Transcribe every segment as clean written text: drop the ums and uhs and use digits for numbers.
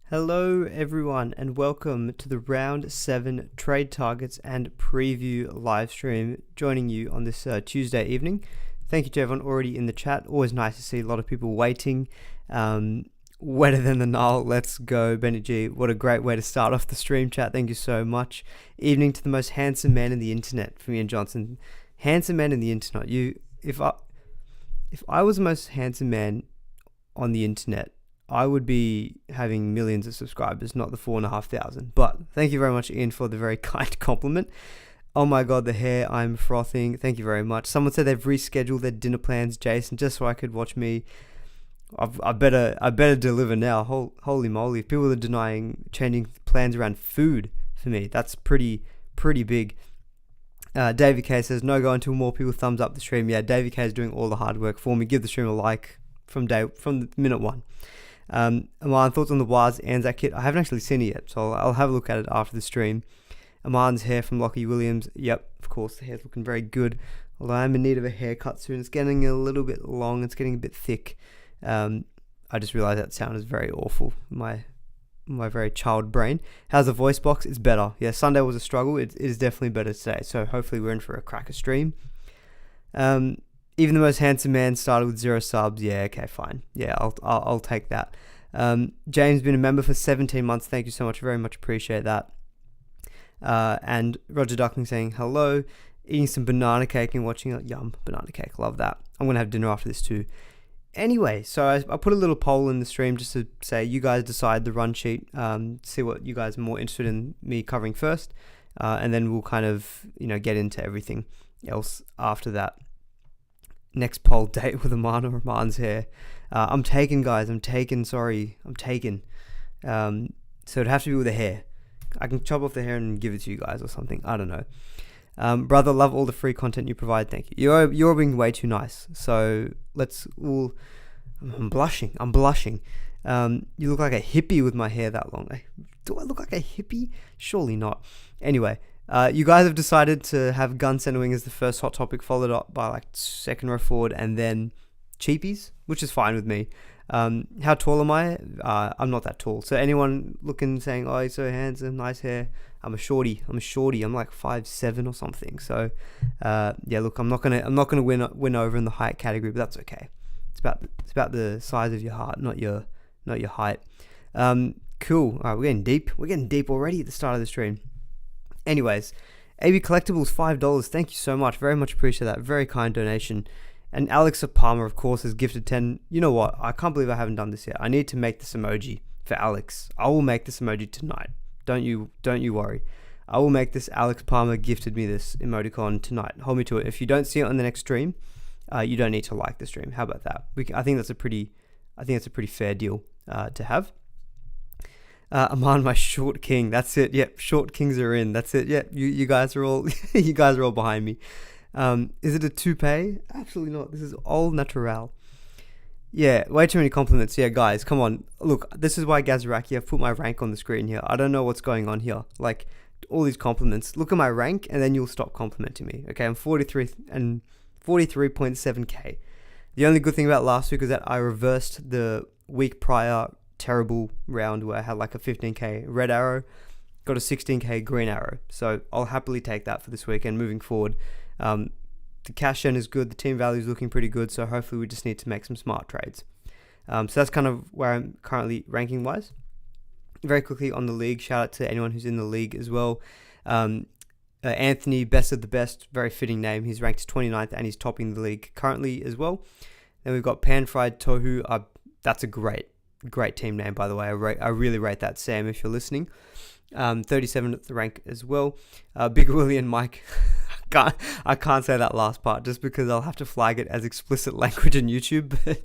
Hello everyone and welcome to the Round 7 Trade Targets and Preview live stream, joining you on this Tuesday evening. Thank you to everyone already in the chat. Always nice to see a lot of people waiting. Wetter than the Nile, let's go. Benny G, what a great way to start off the stream chat. Thank you so much. Evening to the most handsome man in the internet from Ian Johnson. Handsome man in the internet. If I was the most handsome man on the internet, I would be having millions of subscribers, not the 4,500. But thank you very much, Ian, for the very kind compliment. Oh my God, the hair, I'm frothing. Thank you very much. Someone said they've rescheduled their dinner plans, Jason, just so I could watch me. I better deliver now. Holy moly. If people are changing plans around food for me, that's pretty big. David K says, no go until more people thumbs up the stream. Yeah, David K is doing all the hard work for me. Give the stream a like from minute one. Aman, thoughts on the Waz Anzac kit? I haven't actually seen it yet, so I'll have a look at it after the stream. Aman's hair from Lockie Williams. Yep, of course, the hair's looking very good. Although I'm in need of a haircut soon. It's getting a little bit long. It's getting a bit thick. I just realized that sound is very awful. My very child brain. How's the voice box? It's better. Yeah, Sunday was a struggle. It is definitely better today. So hopefully we're in for a cracker stream. Even the most handsome man started with 0 subs. Yeah, okay, fine. Yeah, I'll take that. James been a member for 17 months. Thank you so much. Very much appreciate that. And Roger Duckling saying hello. Eating some banana cake and watching it. Yum, banana cake. Love that. I'm going to have dinner after this too. Anyway, so I put a little poll in the stream just to say you guys decide the run sheet. See what you guys are more interested in me covering first. And then we'll kind of, get into everything else after that. Next poll, date with Aman or Aman's hair. I'm taken, guys. I'm taken. Sorry. I'm taken. So it'd have to be with the hair. I can chop off the hair and give it to you guys or something. I don't know. Brother, love all the free content you provide. Thank you. You're being way too nice. So I'm blushing. You look like a hippie with my hair that long. Do I look like a hippie? Surely not. Anyway. You guys have decided to have gun centering as the first hot topic, followed up by second row forward and then cheapies, which is fine with me. How tall am I? I'm not that tall. So anyone looking saying, oh, he's so handsome, nice hair. I'm a shorty. I'm like 5'7" or something. So yeah, look, I'm not gonna win over in the height category, but that's okay. It's about the size of your heart, not your height. Cool. All right, we're getting deep already at the start of the stream. Anyways, AB Collectibles, $5. Thank you so much. Very much appreciate that. Very kind donation. And Alex Palmer, of course, has gifted 10. You know what? I can't believe I haven't done this yet. I need to make this emoji for Alex. I will make this emoji tonight. Don't you worry. I will make this. Alex Palmer gifted me this emoticon tonight. Hold me to it. If you don't see it on the next stream, you don't need to like the stream. How about that? I think that's a pretty fair deal to have. Aman, my short king. That's it. Yep, short kings are in. That's it. Yep, you guys are all behind me. Is it a toupee? Absolutely not. This is all natural. Yeah, way too many compliments. Yeah, guys, come on. Look, this is why Gazaraki, I've put my rank on the screen here. I don't know what's going on here. All these compliments. Look at my rank, and then you'll stop complimenting me. Okay, I'm 43 and 43.7k. The only good thing about last week is that I reversed the week prior terrible round where I had a 15k red arrow, got a 16k green arrow. So I'll happily take that for this weekend moving forward. The cash gen is good, the team value is looking pretty good, so hopefully we just need to make some smart trades. So that's kind of where I'm currently ranking wise. Very quickly on the league, shout out to anyone who's in the league as well. Anthony, best of the best, very fitting name. He's ranked 29th and he's topping the league currently as well. Then we've got Pan Fried Tohu. That's a great team name, by the way. I really rate that, Sam, if you're listening. 37th rank as well. Big Willie and Mike. I can't say that last part just because I'll have to flag it as explicit language on YouTube. But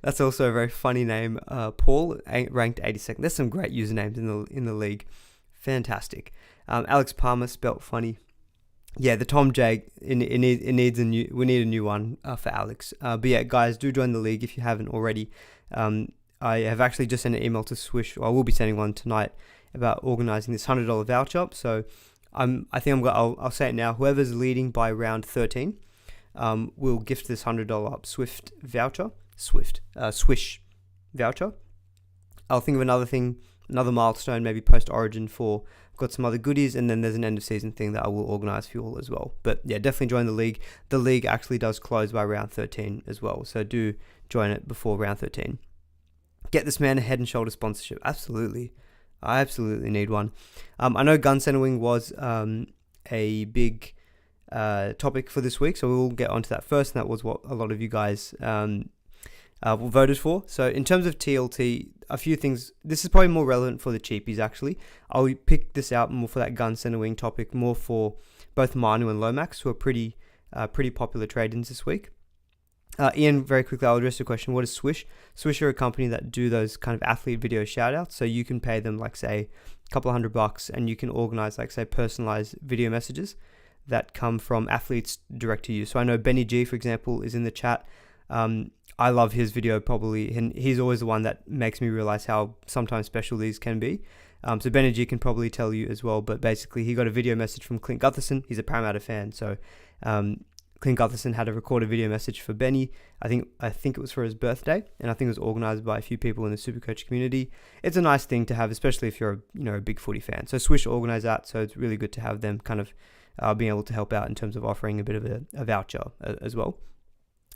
that's also a very funny name. Paul, ranked 82nd. There's some great usernames in the league. Fantastic. Alex Palmer, spelt funny. Yeah, the Tom J. We need a new one for Alex. But yeah, guys, do join the league if you haven't already. I have actually just sent an email to Swish, or I will be sending one tonight, about organizing this $100 voucher. So I'll say it now. Whoever's leading by round 13 will gift this $100 Swish voucher. I'll think of another thing another milestone, maybe post-Origin for. I've got some other goodies, and then there's an end-of-season thing that I will organise for you all as well. But yeah, definitely join the league. The league actually does close by round 13 as well, so do join it before round 13. Get this man a Head and Shoulder sponsorship. Absolutely. I absolutely need one. I know gun centering was a big topic for this week, so we'll get onto that first, and that was what a lot of you guys voted for. So in terms of TLT, a few things. This is probably more relevant for the cheapies actually. I'll pick this out more for that gun centering topic, more for both Manu and Lomax, who are pretty popular trade-ins this week. Ian, very quickly, I'll address your question. What is Swish? Swish are a company that do those kind of athlete video shout-outs. So you can pay them, like, say, a couple $100, and you can organize, like, say, personalized video messages that come from athletes direct to you. So I know Benny G, for example, is in the chat. I love his video probably, and he's always the one that makes me realize how sometimes special these can be. So Benny G can probably tell you as well, but basically he got a video message from Clint Gutherson. He's a Parramatta fan, so Clint Gutherson had a recorded video message for Benny. I think it was for his birthday, and I think it was organised by a few people in the SuperCoach community. It's a nice thing to have, especially if you're a big footy fan. So Swish organised that, so it's really good to have them kind of being able to help out in terms of offering a bit of a voucher as well.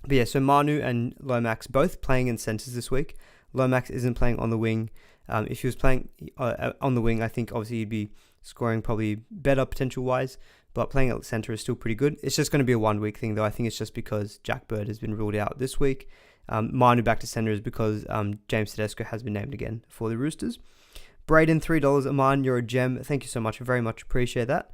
But yeah, so Manu and Lomax both playing in centres this week. Lomax isn't playing on the wing. If he was playing on the wing, I think obviously he'd be scoring probably better potential-wise, but playing at centre is still pretty good. It's just going to be a one-week thing, though. I think it's just because Jack Bird has been ruled out this week. Manu back to centre is because James Tedesco has been named again for the Roosters. Braden, $3. Aman, you're a gem. Thank you so much. I very much appreciate that.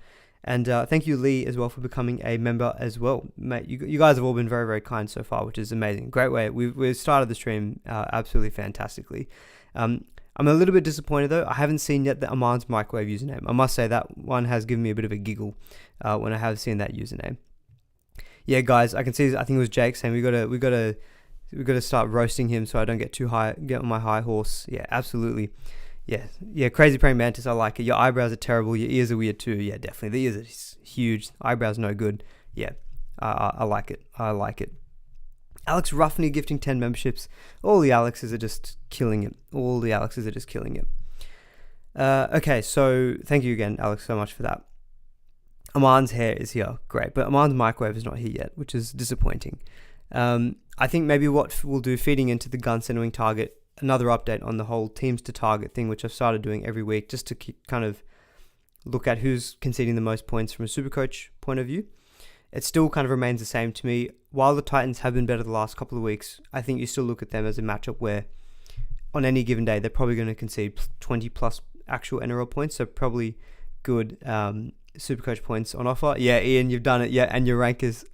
And thank you, Lee, as well, for becoming a member as well. Mate, you guys have all been very, very kind so far, which is amazing. Great way. We've started the stream absolutely fantastically. I'm a little bit disappointed, though. I haven't seen yet the Aman's Microwave username. I must say that one has given me a bit of a giggle when I have seen that username. Yeah, guys, I can see. I think it was Jake saying we gotta start roasting him so I don't get on my high horse. Yeah, absolutely. Yeah, Crazy Praying Mantis, I like it. Your eyebrows are terrible. Your ears are weird too. Yeah, definitely. The ears are huge. Eyebrows no good. Yeah, I like it. I like it. Alex Ruffney gifting 10 memberships. All the Alexes are just killing it. Okay, so thank you again, Alex, so much for that. Aman's hair is here. Great. But Aman's Microwave is not here yet, which is disappointing. I think maybe what we'll do, feeding into the gun centering target, another update on the whole teams to target thing, which I've started doing every week just to kind of look at who's conceding the most points from a Supercoach point of view. It still kind of remains the same to me. While the Titans have been better the last couple of weeks, I think you still look at them as a matchup where on any given day, they're probably going to concede 20 plus actual NRL points. So probably good Supercoach points on offer. Yeah, Ian, you've done it. Yeah, and your rank is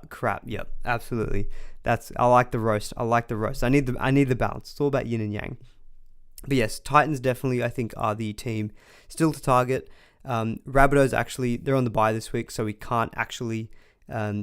crap. Yep, absolutely. I like the roast. I need the balance. It's all about yin and yang. But yes, Titans definitely, I think, are the team still to target. Rabbitohs, actually, they're on the bye this week, so we can't actually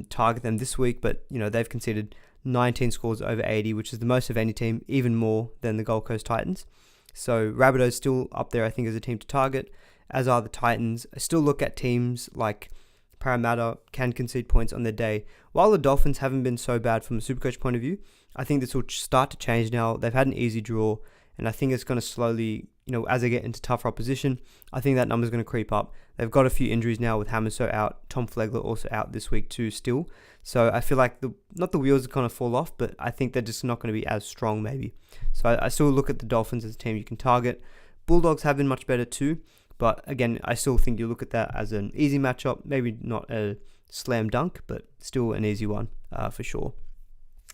target them this week. But, they've conceded 19 scores over 80, which is the most of any team, even more than the Gold Coast Titans. So Rabbitohs still up there, I think, as a team to target, as are the Titans. I still look at teams like Parramatta can concede points on their day. While the Dolphins haven't been so bad from a Supercoach point of view, I think this will start to change now. They've had an easy draw, and I think it's going to slowly, as they get into tougher opposition, I think that number's going to creep up. They've got a few injuries now with Hamiso out, Tom Flegler also out this week too still. So I feel like not the wheels are going to fall off, but I think they're just not going to be as strong maybe. So I still look at the Dolphins as a team you can target. Bulldogs have been much better too. But again, I still think you look at that as an easy matchup. Maybe not a slam dunk, but still an easy one for sure.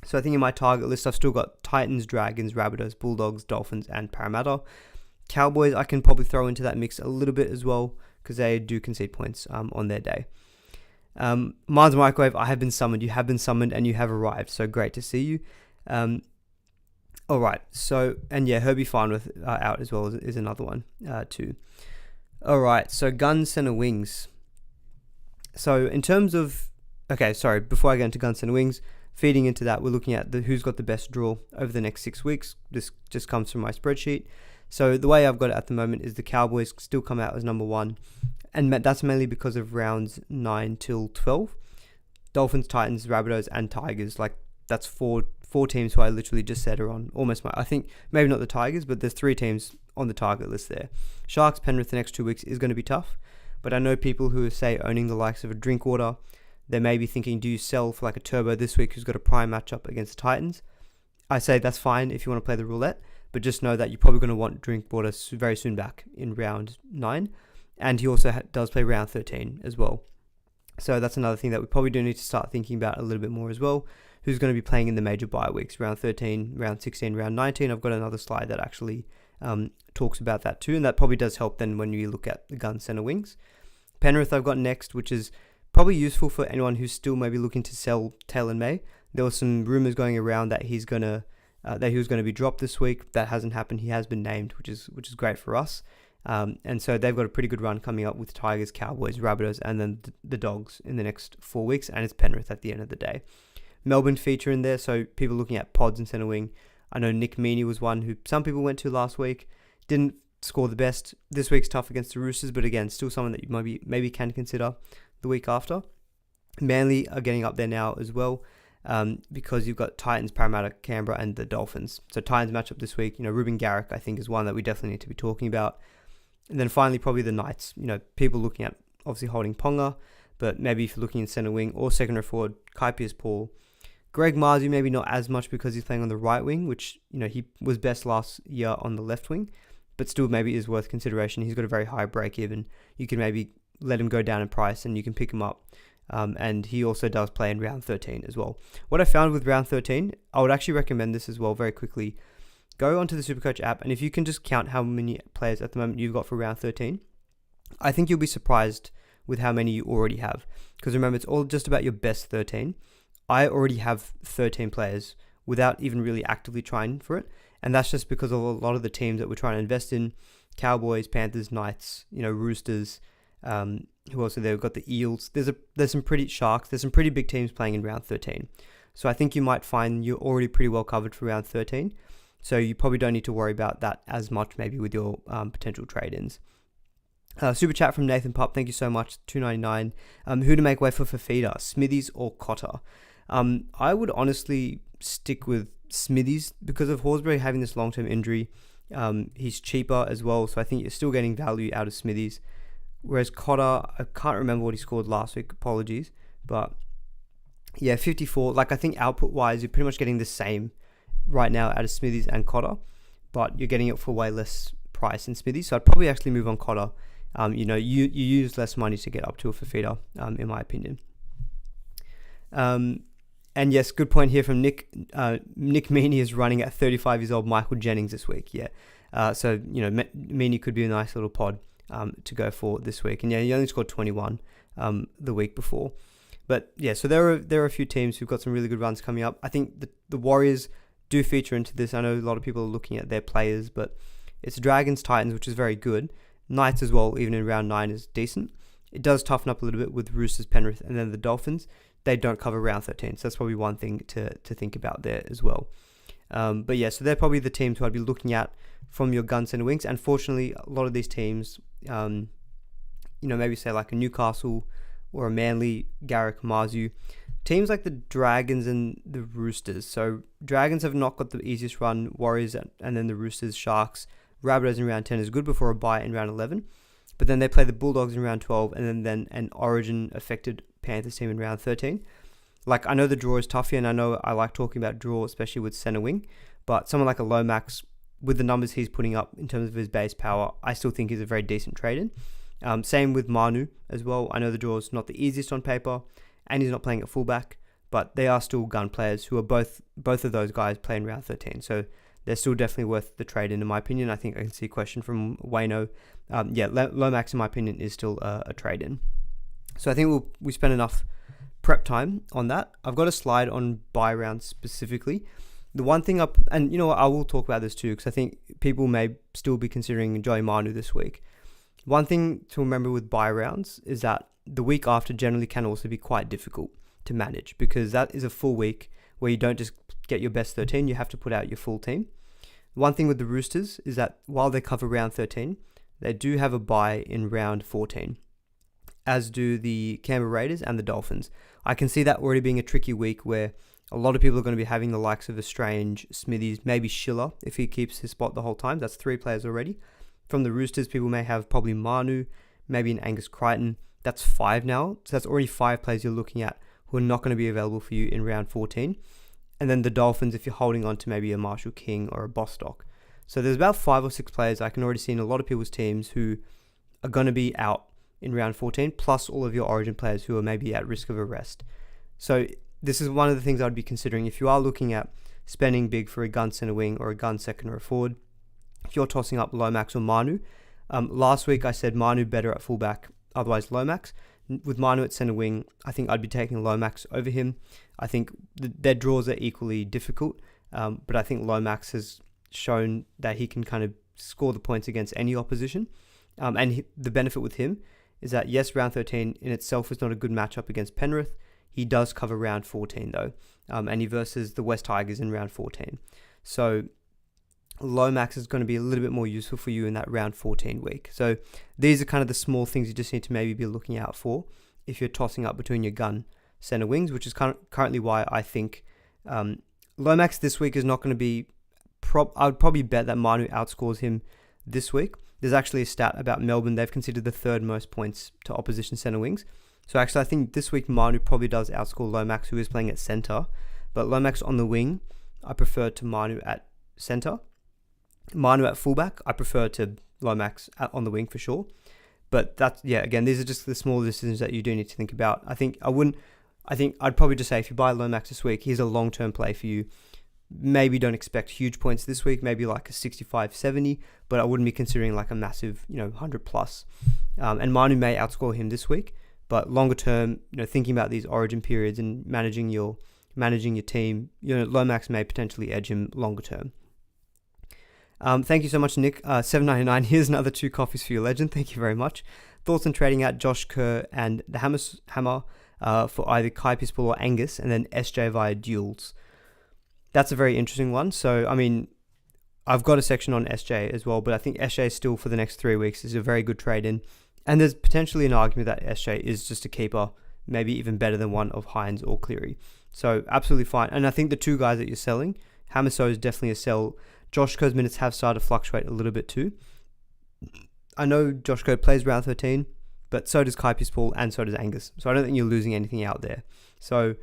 So I think in my target list, I've still got Titans, Dragons, Rabbitohs, Bulldogs, Dolphins, and Parramatta. Cowboys, I can probably throw into that mix a little bit as well, because they do concede points on their day. Mars Microwave, I have been summoned. You have been summoned and you have arrived. So great to see you. All right. So, and yeah, Herbie Farnworth out as well is another one too. All right, so gun center wings. So in terms of, before I go into gun center wings, feeding into that, we're looking at who's got the best draw over the next 6 weeks. This just comes from my spreadsheet. So the way I've got it at the moment is the Cowboys still come out as number 1, and that's mainly because of rounds 9 till 12. Dolphins, Titans, Rabbitohs, and Tigers, that's four 4 teams who I literally just said are on almost I think maybe not the Tigers, but there's 3 teams on the target list there. Sharks, Penrith the next 2 weeks is going to be tough, but I know people who are, say, owning the likes of a Drinkwater, they may be thinking, do you sell for like a Turbo this week who's got a prime matchup against the Titans? I say that's fine if you want to play the roulette, but just know that you're probably going to want Drinkwater very soon back in round 9, and he also does play round 13 as well. So that's another thing that we probably do need to start thinking about a little bit more as well. Who's going to be playing in the major bye weeks, round 13, round 16, round 19. I've got another slide that actually talks about that too, and that probably does help then when you look at the gun center wings. Penrith I've got next, which is probably useful for anyone who's still maybe looking to sell Taylor May. There were some rumours going around that he was going to be dropped this week. That hasn't happened. He has been named, which is great for us. And so they've got a pretty good run coming up with Tigers, Cowboys, Rabbitohs, and then the Dogs in the next 4 weeks, and it's Penrith at the end of the day. Melbourne feature in there, so people looking at pods and centre wing. I know Nick Meaney was one who some people went to last week, didn't score the best. This week's tough against the Roosters, but again, still someone that you maybe can consider the week after. Manly are getting up there now as well, because you've got Titans, Parramatta, Canberra, and the Dolphins. So Titans match up this week. Ruben Garrick, I think, is one that we definitely need to be talking about. And then finally, probably the Knights. People looking at obviously holding Ponga, but maybe if you're looking in centre wing or second row forward, Kaipius Paul. Greg Marzu, maybe not as much because he's playing on the right wing, which, he was best last year on the left wing, but still maybe is worth consideration. He's got a very high break even. You can maybe let him go down in price and you can pick him up. And he also does play in round 13 as well. What I found with round 13, I would actually recommend this as well very quickly. Go onto the SuperCoach app, and if you can just count how many players at the moment you've got for round 13, I think you'll be surprised with how many you already have. Because remember, it's all just about your best 13. I already have 13 players without even really actively trying for it. And that's just because of a lot of the teams that we're trying to invest in. Cowboys, Panthers, Knights, Roosters, who else are there? We've got the Eels. There's some pretty Sharks. There's some pretty big teams playing in round 13. So I think you might find you're already pretty well covered for round 13. So you probably don't need to worry about that as much maybe with your potential trade-ins. Super chat from Nathan Pup. Thank you so much. $2.99. Who to make way for Fafita, Smithies or Cotter? I would honestly stick with Smithies because of Horsburgh having this long-term injury. He's cheaper as well, so I think you're still getting value out of Smithies. Whereas Cotter, I can't remember what he scored last week. Apologies. But yeah, 54. I think output-wise, you're pretty much getting the same right now out of Smithies and Cotter, but you're getting it for way less price in Smithies. So I'd probably actually move on Cotter. You use less money to get up to a Fafita, in my opinion. And yes, good point here from Nick. Nick Meaney is running at 35 years old Michael Jennings this week. Yeah. So, Meaney could be a nice little pod to go for this week. And yeah, he only scored 21 the week before. But yeah, so there are a few teams who've got some really good runs coming up. I think the Warriors do feature into this. I know a lot of people are looking at their players, but it's Dragons, Titans, which is very good. Knights as well, even in round 9, is decent. It does toughen up a little bit with Roosters, Penrith, and then the Dolphins. They don't cover round 13, so that's probably one thing to think about there as well. But yeah, so they're probably the teams who I'd be looking at from your guns and wings. And fortunately, a lot of these teams, maybe say like a Newcastle or a Manly, Garrick, Marzu, teams like the Dragons and the Roosters. So Dragons have not got the easiest run. Warriors and then the Roosters, Sharks, Rabbitohs in round 10 is good before a bye in round 11. But then they play the Bulldogs in round 12 and then an Origin-affected Panthers team in round 13. I know the draw is tough here, and I know I like talking about draw, especially with centre wing, but someone like a Lomax, with the numbers he's putting up in terms of his base power, I still think he's a very decent trade-in. Same with Manu as well. I know the draw is not the easiest on paper, and he's not playing at fullback, but they are still gun players who are both of those guys playing round 13. So they're still definitely worth the trade-in my opinion. I think I can see a question from Wayno. Lomax, in my opinion, is still a trade-in. So I think we spent enough prep time on that. I've got a slide on buy rounds specifically. The one thing and I will talk about this too, because I think people may still be considering Joey Manu this week. One thing to remember with buy rounds is that the week after generally can also be quite difficult to manage, because that is a full week where you don't just get your best 13, you have to put out your full team. One thing with the Roosters is that while they cover round 13, they do have a bye in round 14, as do the Canberra Raiders and the Dolphins. I can see that already being a tricky week where A lot of people are going to be having the likes of Strange, Smithies, maybe Schiller if he keeps his spot the whole time. That's 3 players already. From the Roosters, people may have probably Manu, maybe an Angus Crichton. That's 5 now. So that's already 5 players you're looking at who are not going to be available for you in round 14. And then the Dolphins, if you're holding on to maybe a Marshall King or a Bostock. So there's about 5 or 6 players I can already see in a lot of people's teams who are going to be out in round 14, plus all of your Origin players who are maybe at risk of a rest. So this is one of the things I'd be considering if you are looking at spending big for a gun center wing or a gun second or a forward. If you're tossing up Lomax or Manu, last week I said Manu better at fullback, otherwise Lomax. With Manu at center wing, I think I'd be taking Lomax over him. I think their draws are equally difficult, but I think Lomax has shown that he can kind of score the points against any opposition. The benefit with him is that, yes, round 13 in itself is not a good matchup against Penrith. He does cover round 14 though, and he versus the West Tigers in round 14. So Lomax is going to be a little bit more useful for you in that round 14 week. So these are kind of the small things you just need to maybe be looking out for if you're tossing up between your gun center wings, which is currently why I think Lomax this week is not going to be... I would probably bet that Manu outscores him this week. There's actually a stat about Melbourne. They've conceded the 3rd most points to opposition center wings. So actually I think this week Manu probably does outscore Lomax, who is playing at center. But Lomax on the wing, I prefer to Manu at center. Manu at fullback, I prefer to Lomax on the wing for sure. But that's, yeah, again, these are just the small decisions that you do need to think about. I think I'd probably just say if you buy Lomax this week, he's a long-term play for you. Maybe don't expect huge points this week, maybe like a 65, 70, but I wouldn't be considering like a massive, 100 plus. And Manu may outscore him this week, but longer term, thinking about these Origin periods and managing your team, Lomax may potentially edge him longer term. Thank you so much, Nick. $7.99. Here's another 2 coffees for your legend. Thank you very much. Thoughts on trading out Josh Kerr and the Hammer for either Kai Pispol or Angus, and then SJ via duels. That's a very interesting one. So, I mean, I've got a section on SJ as well, but I think SJ still for the next 3 weeks is a very good trade in. And there's potentially an argument that SJ is just a keeper, maybe even better than one of Hines or Cleary. So, absolutely fine. And I think the 2 guys that you're selling, Hamiso is definitely a sell. Josh Kerr's minutes have started to fluctuate a little bit too. I know Josh Kerr plays round 13, but so does Kai Pispol and so does Angus. So I don't think you're losing anything out there. So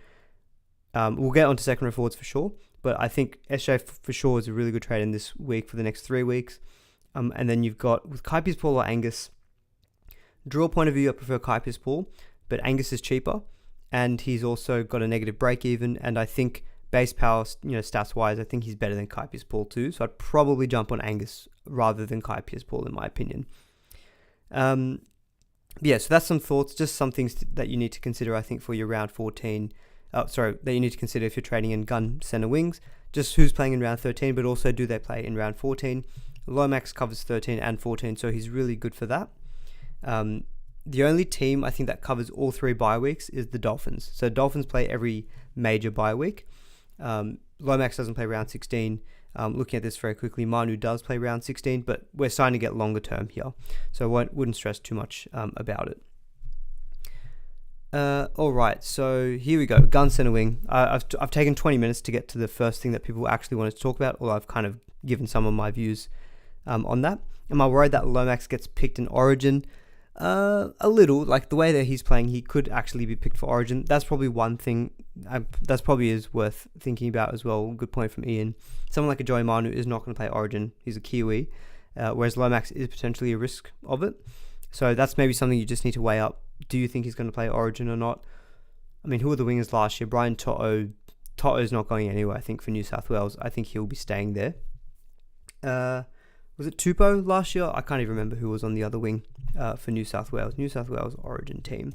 we'll get onto secondary forwards for sure, but I think SJ for sure is a really good trade in this week for the next 3 weeks. And then you've got with Kai Pispol or Angus, draw point of view, I prefer Kai Pispol, but Angus is cheaper and he's also got a negative break even, and I think base power, stats wise, I think he's better than Kai Pispol too. So I'd probably jump on Angus rather than Kai Pispol in my opinion. Yeah, so that's some thoughts, just some things that you need to consider, I think, for your round 14. That you need to consider if you're trading in gun center wings. Just who's playing in round 13, but also do they play in round 14. Lomax covers 13 and 14, so he's really good for that. The only team I think that covers all 3 bye weeks is the Dolphins. So Dolphins play every major bye week. Lomax doesn't play round 16. Looking at this very quickly, Manu does play round 16, but we're starting to get longer term here, so I wouldn't stress too much about it. Alright, so here we go, gun center wing. I've taken 20 minutes to get to the first thing that people actually wanted to talk about, although I've kind of given some of my views on that. Am I worried that Lomax gets picked in Origin? A little, like the way that he's playing, he could actually be picked for Origin. That's probably one thing that's probably is worth thinking about as well. Good point from Ian. Someone like a Joey Manu is not going to play Origin. He's a Kiwi, whereas Lomax is potentially a risk of it. So that's maybe something you just need to weigh up. Do you think he's going to play Origin or not? I mean, who were the wingers last year? Brian To'o. To'o's not going anywhere, I think, for New South Wales. I think he'll be staying there. Was it Tupou last year? I can't even remember who was on the other wing for New South Wales. New South Wales Origin team.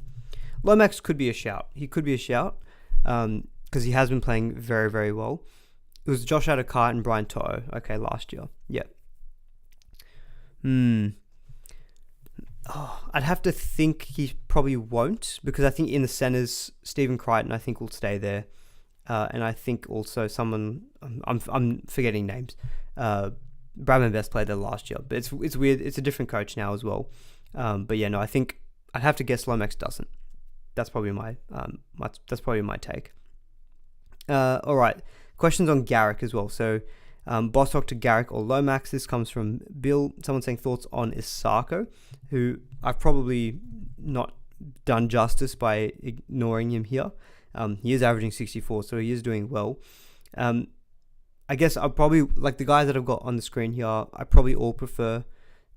Lomax could be a shout. He could be a shout because he has been playing very, very well. It was Josh Adokar and Brian To'o. Okay, last year. Yeah. I'd have to think he probably won't, because I think in the centres, Stephen Crichton, I think will stay there. And I think also someone, I'm forgetting names. Bradman Best played there last year, but it's weird. It's a different coach now as well. But yeah, no, I think I'd have to guess Lomax doesn't. That's probably my take. All right. Questions on Garrick as well. So, Boss Doctor Garrick or Lomax. This comes from Bill. Someone saying thoughts on Isako, who I've probably not done justice by ignoring him here. He is averaging 64, so he is doing well. I guess I'll probably, like the guys that I've got on the screen here, I probably all prefer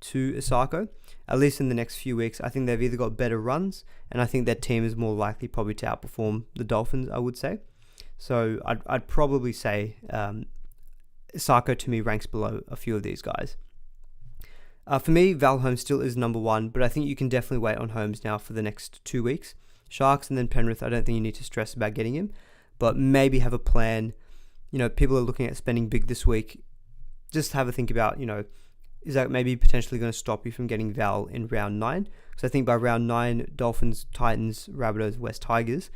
to Isako, at least in the next few weeks. I think they've either got better runs, and I think their team is more likely probably to outperform the Dolphins, I would say. So I'd probably say Isako to me ranks below a few of these guys. For me, Val Holmes still is number one, but I think you can definitely wait on Holmes now for the next 2 weeks. Sharks and then Penrith, I don't think you need to stress about getting him, but maybe have a plan. People are looking at spending big this week. Just have a think about, is that maybe potentially going to stop you from getting Val in round 9? Because I think by round 9, Dolphins, Titans, Rabbitohs, West Tigers,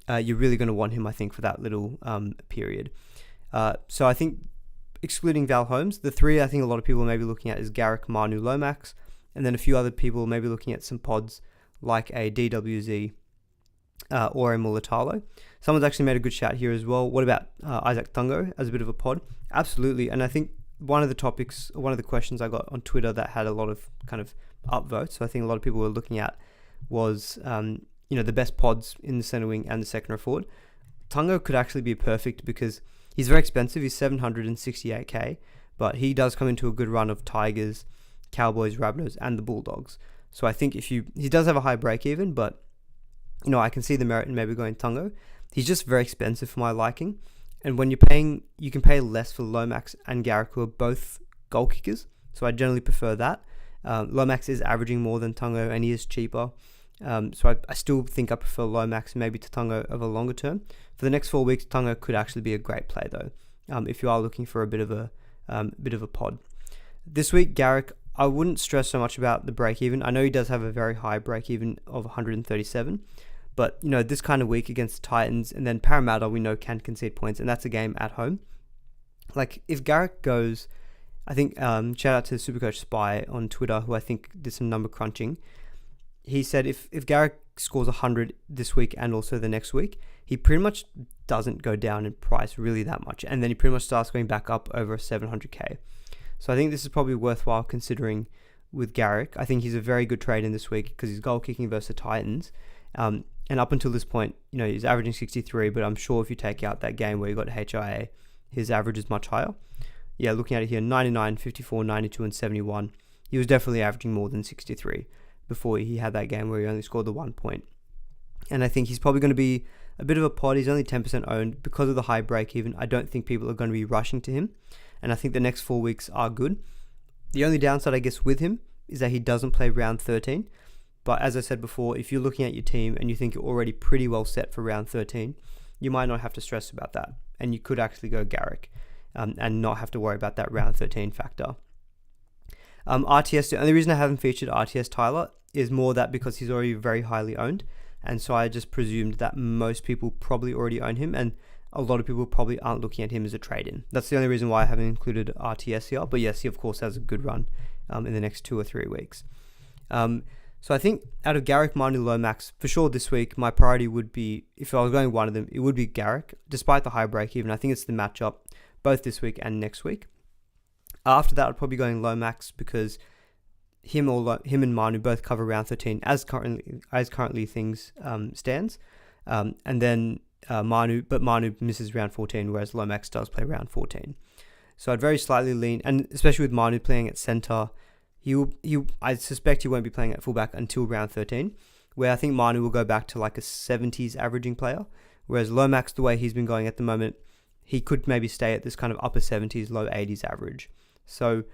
you're really going to want him, I think, for that little period. So I think, excluding Val Holmes, the three I think a lot of people may be looking at is Garrick, Manu, Lomax, and then a few other people may be looking at some pods like a DWZ or a Mulatalo. Someone's actually made a good shout here as well. What about Isaac Tungo as a bit of a pod? Absolutely. And I think one of the questions I got on Twitter that had a lot of kind of upvotes, so I think a lot of people were looking at, was the best pods in the center wing and the second row forward. Tungo could actually be perfect because he's very expensive. He's 768k, but he does come into a good run of Tigers, Cowboys, Rabbitohs, and the Bulldogs. So I think he does have a high break even, but I can see the merit in maybe going Tungo. He's just very expensive for my liking. And when you're paying, you can pay less for Lomax and Garrick, who are both goal kickers. So I generally prefer that. Lomax is averaging more than Tungo, and he is cheaper. So I still think I prefer Lomax maybe to Tungo over longer term. For the next 4 weeks, Tungo could actually be a great play though, if you are looking for a bit of a pod. This week, Garrick, I wouldn't stress so much about the break even. I know he does have a very high break even of 137, but this kind of week against the Titans and then Parramatta, we know can concede points, and that's a game at home. Like if Garrick goes, I think shout out to SuperCoach Spy on Twitter, who I think did some number crunching. He said if Garrick scores 100 this week and also the next week, he pretty much doesn't go down in price really that much, and then he pretty much starts going back up over 700k. So I think this is probably worthwhile considering with Garrick. I think he's a very good trade in this week because he's goal kicking versus the Titans. And up until this point, he's averaging 63, but I'm sure if you take out that game where you got HIA, his average is much higher. Yeah, looking at it here, 99, 54, 92, and 71. He was definitely averaging more than 63 before he had that game where he only scored the 1 point. And I think he's probably going to be a bit of a pod. He's only 10% owned because of the high break even. I don't think people are going to be rushing to him. And I think the next 4 weeks are good. The only downside, I guess, with him is that he doesn't play round 13. But as I said before, if you're looking at your team and you think you're already pretty well set for round 13, you might not have to stress about that. And you could actually go Garrick and not have to worry about that round 13 factor. RTS, the only reason I haven't featured RTS Tyler is more that because he's already very highly owned. And so I just presumed that most people probably already own him, and a lot of people probably aren't looking at him as a trade-in. That's the only reason why I haven't included RTS here. But yes, he of course has a good run in the next 2 or 3 weeks. So I think out of Garrick, Manu, Lomax, for sure this week, my priority would be, if I was going one of them, it would be Garrick, despite the high break even. I think it's the matchup both this week and next week. After that, I'd probably going Lomax because him and Manu both cover round 13 as currently things stands. And then Manu misses round 14, whereas Lomax does play round 14. So I'd very slightly lean, and especially with Manu playing at centre, I suspect he won't be playing at fullback until round 13, where I think Manu will go back to like a 70s averaging player, whereas Lomax, the way he's been going at the moment, he could maybe stay at this kind of upper 70s, low 80s average. So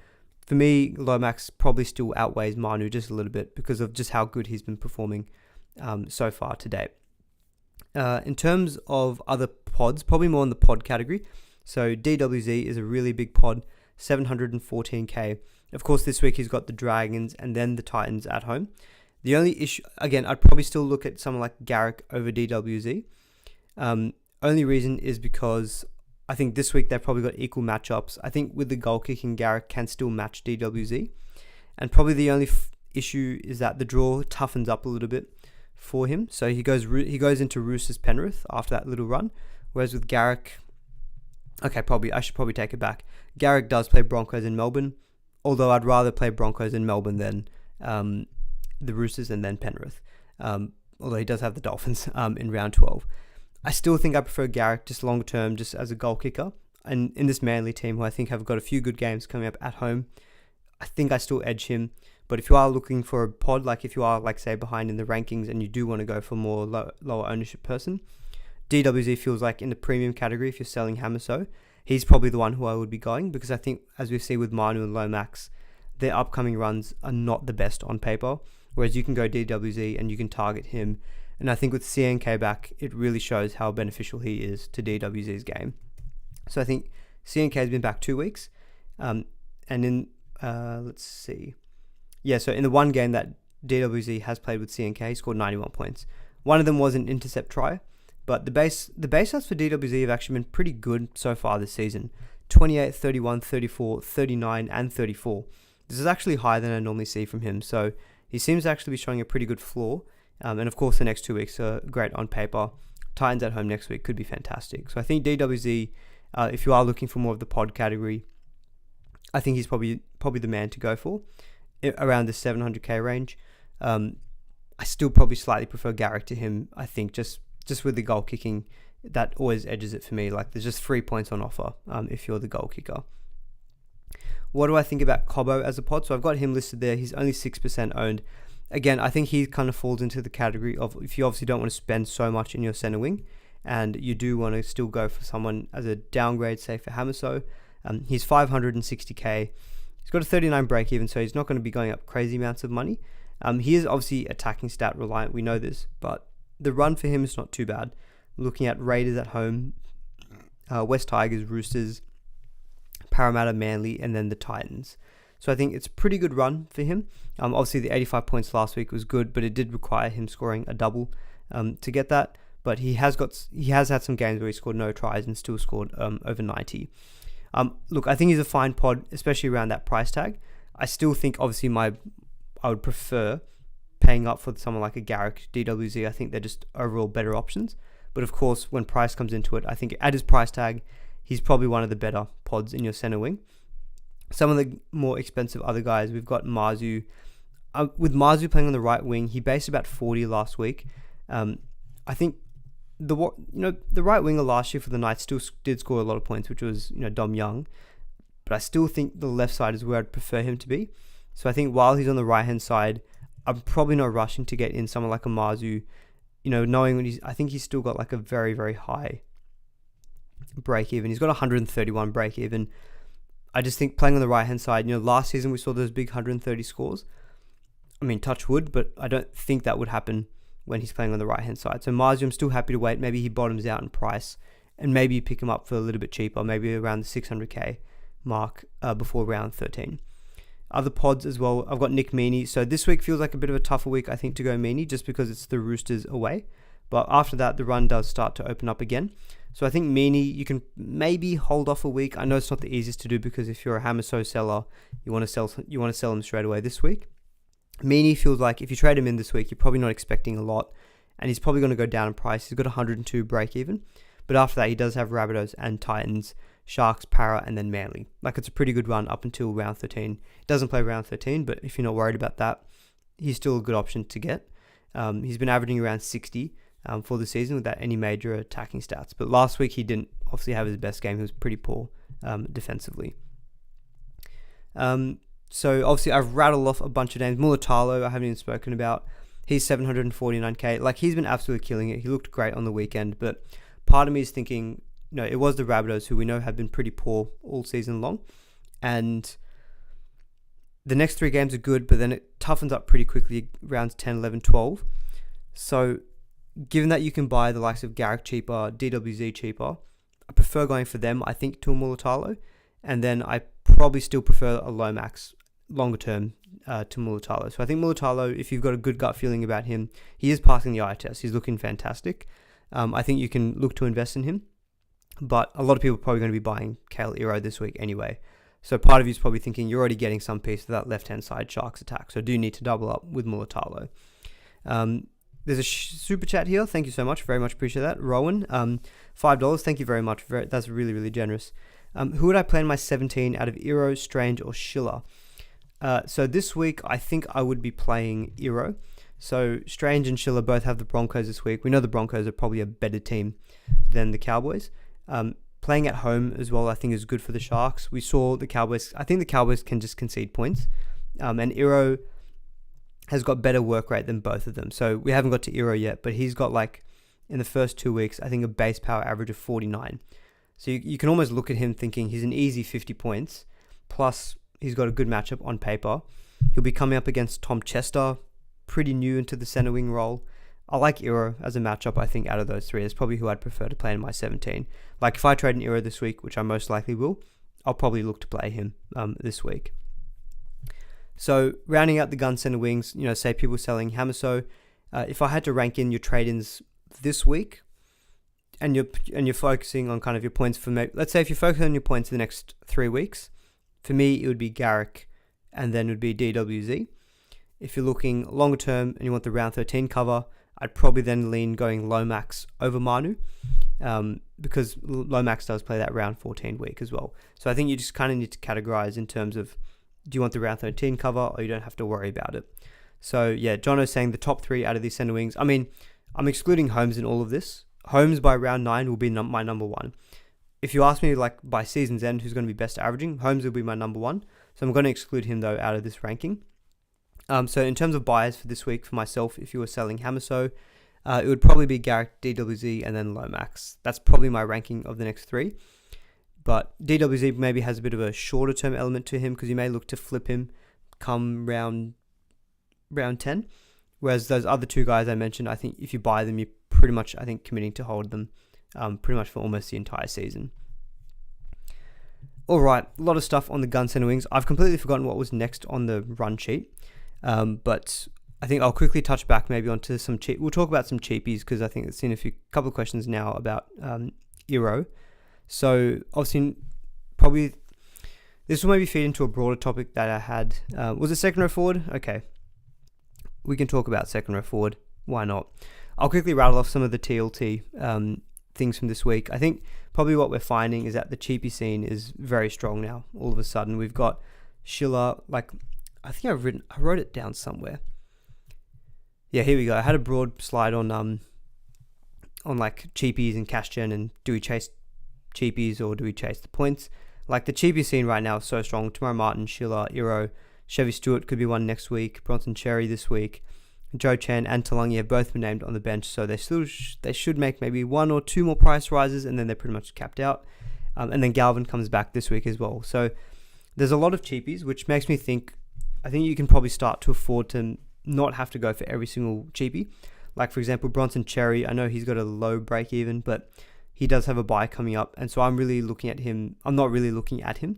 for me, Lomax probably still outweighs Manu just a little bit because of just how good he's been performing so far to date. In terms of other pods, probably more in the pod category. So DWZ is a really big pod, 714k. Of course, this week he's got the Dragons and then the Titans at home. The only issue, again, I'd probably still look at someone like Garrick over DWZ. Only reason is because I think this week they've probably got equal matchups. I think with the goal kicking, Garrick can still match DWZ. And probably the only issue is that the draw toughens up a little bit for him. So he goes into Roosters Penrith after that little run, Whereas with Garrick, I should probably take it back. Garrick does play Broncos in Melbourne, although I'd rather play Broncos in Melbourne than the Roosters and then Penrith. Although he does have the Dolphins in round 12. I still think I prefer Garrick just long term, just as a goal kicker. And in this Manly team, who I think have got a few good games coming up at home, I think I still edge him. But if you are looking for a pod, like if you are, like say, behind in the rankings and you do want to go for a more lower ownership person, DWZ feels like in the premium category, if you're selling Hamiso, he's probably the one who I would be going, because I think, as we see with Manu and Lomax, their upcoming runs are not the best on paper, whereas you can go DWZ and you can target him. And I think with CNK back, it really shows how beneficial he is to DWZ's game. So I think CNK has been back 2 weeks. And in, let's see. Yeah, so in the one game that DWZ has played with CNK, he scored 91 points. One of them was an intercept try, but the base stats for DWZ have actually been pretty good so far this season. 28, 31, 34, 39, and 34. This is actually higher than I normally see from him, so he seems to actually be showing a pretty good floor. And of course, the next 2 weeks are great on paper. Titans at home next week could be fantastic. So I think DWZ, if you are looking for more of the pod category, I think he's probably the man to go for around the 700k range. I still probably slightly prefer Garrick to him. I think just with the goal kicking, that always edges it for me. Like, there's just 3 points on offer if you're the goal kicker. What do I think about Cobbo as a pod? So I've got him listed there. He's only 6% owned. Again, I think he kind of falls into the category of, if you obviously don't want to spend so much in your center wing and you do want to still go for someone as a downgrade, say for Hamiso, he's 560k. He's got a 39 break even, so he's not going to be going up crazy amounts of money. He is obviously attacking stat reliant, we know this, but the run for him is not too bad. Looking at Raiders at home, West Tigers, Roosters, Parramatta, Manly, and then the Titans. So I think it's a pretty good run for him. Obviously, the 85 points last week was good, but it did require him scoring a double to get that. But he has had some games where he scored no tries and still scored over 90. Look, I think he's a fine pod, especially around that price tag. I still think, obviously, I would prefer paying up for someone like a Garrick, DWZ. I think they're just overall better options. But of course, when price comes into it, I think at his price tag, he's probably one of the better pods in your center wing. Some of the more expensive other guys, we've got Marzu. With Marzu playing on the right wing, he based about 40 last week. I think the right winger last year for the Knights still did score a lot of points, which was Dom Young. But I still think the left side is where I'd prefer him to be. So I think while he's on the right hand side, I'm probably not rushing to get in someone like a Marzu. Knowing when I think he's still got like a very, very high break even. He's got 131 break even. I just think playing on the right hand side, last season we saw those big 130 scores. I mean, touch wood, but I don't think that would happen when he's playing on the right hand side. So Marzu, I'm still happy to wait. Maybe he bottoms out in price, and maybe you pick him up for a little bit cheaper, maybe around the 600k mark before round 13. Other pods as well, I've got Nick Meaney. So this week feels like a bit of a tougher week, I think, to go Meaney, just because it's the Roosters away. But after that, the run does start to open up again. So I think Meaney, you can maybe hold off a week. I know it's not the easiest to do, because if you're a Hamiso seller, you want to sell him straight away this week. Meaney feels like if you trade him in this week, you're probably not expecting a lot, and he's probably going to go down in price. He's got 102 break even, but after that, he does have Rabbitohs and Titans, Sharks, Para, and then Manly. Like, it's a pretty good run up until round 13. He doesn't play round 13, but if you're not worried about that, he's still a good option to get. He's been averaging around 60 for the season without any major attacking stats. But last week, he didn't obviously have his best game. He was pretty poor defensively. So obviously, I've rattled off a bunch of names. Mulatalo, I haven't even spoken about. He's 749k. Like, he's been absolutely killing it. He looked great on the weekend, but part of me is thinking, it was the Rabbitohs, who we know have been pretty poor all season long. And the next 3 games are good, but then it toughens up pretty quickly, rounds 10, 11, 12. So given that you can buy the likes of Garrick cheaper, DWZ cheaper, I prefer going for them, I think, to a Mulatalo. And then I probably still prefer a Lomax longer term to Mulatalo. So I think Mulatalo, if you've got a good gut feeling about him, he is passing the eye test. He's looking fantastic. I think you can look to invest in him. But a lot of people are probably going to be buying Kale Iro this week anyway. So part of you is probably thinking you're already getting some piece of that left-hand side Sharks attack. So do you need to double up with Mulatalo? There's a super chat here. Thank you so much. Very much appreciate that. Rowan, $5. Thank you very much. That's really, really generous. Who would I play in my 17 out of Iro, Strange, or Schiller? So this week, I think I would be playing Iro. So Strange and Schiller both have the Broncos this week. We know the Broncos are probably a better team than the Cowboys. Playing at home as well, I think, is good for the Sharks. We saw the Cowboys. I think the Cowboys can just concede points. And Iro has got better work rate than both of them. So we haven't got to Iro yet, but he's got, like, in the first 2 weeks, I think a base power average of 49. So you can almost look at him thinking he's an easy 50 points, plus he's got a good matchup on paper. He'll be coming up against Tom Chester, pretty new into the center wing role. I like Iro as a matchup. I think out of those three, it's probably who I'd prefer to play in my 17. Like, if I trade an Iro this week, which I most likely will, I'll probably look to play him this week. So rounding out the gun center wings, say people selling Hamiso. If I had to rank in your trade-ins this week, and you're focusing on kind of your points for maybe, let's say if you're focusing on your points in the next 3 weeks, for me it would be Garrick, and then it would be DWZ. If you're looking longer term and you want the round 13 cover, I'd probably then lean going Lomax over Manu, because Lomax does play that round 14 week as well. So I think you just kind of need to categorize in terms of, do you want the round 13 cover, or you don't have to worry about it? So yeah, Jono's saying the top three out of these center wings. I mean, I'm excluding Holmes in all of this. Holmes by round 9 will be my number one. If you ask me, like, by season's end who's going to be best averaging, Holmes will be my number one. So I'm going to exclude him, though, out of this ranking. So in terms of buyers for this week, for myself, if you were selling Hamiso, it would probably be Garrick, DWZ, and then Lomax. That's probably my ranking of the next three. But DWZ maybe has a bit of a shorter term element to him, because you may look to flip him come round 10. Whereas those other two guys I mentioned, I think if you buy them, you're pretty much, I think, committing to hold them pretty much for almost the entire season. All right, a lot of stuff on the gun center wings. I've completely forgotten what was next on the run sheet. But I think I'll quickly touch back maybe onto some we'll talk about some cheapies, because I think it's seen couple of questions now about Iro. So obviously, probably this will maybe feed into a broader topic that I had. Was it second row forward? Okay, we can talk about second row forward. Why not? I'll quickly rattle off some of the TLT things from this week. I think probably what we're finding is that the cheapie scene is very strong now. All of a sudden, we've got Schiller. Like, I think I wrote it down somewhere. Yeah, here we go. I had a broad slide on like cheapies and cash gen, and do we chase cheapies or do we chase the points? Like, the cheapie scene right now is so strong. Tamara Martin, Schiller, Iro, Chevy Stewart could be one next week. Bronson Cherry this week. Joe Chen and Talangi have both been named on the bench, so they should make maybe one or two more price rises, and then they're pretty much capped out. And then Galvin comes back this week as well. So there's a lot of cheapies, which makes me think, I think you can probably start to afford to not have to go for every single cheapie. Like, for example, Bronson Cherry, I know he's got a low break even, but he does have a buy coming up, and so I'm really looking at him. I'm not really looking at him.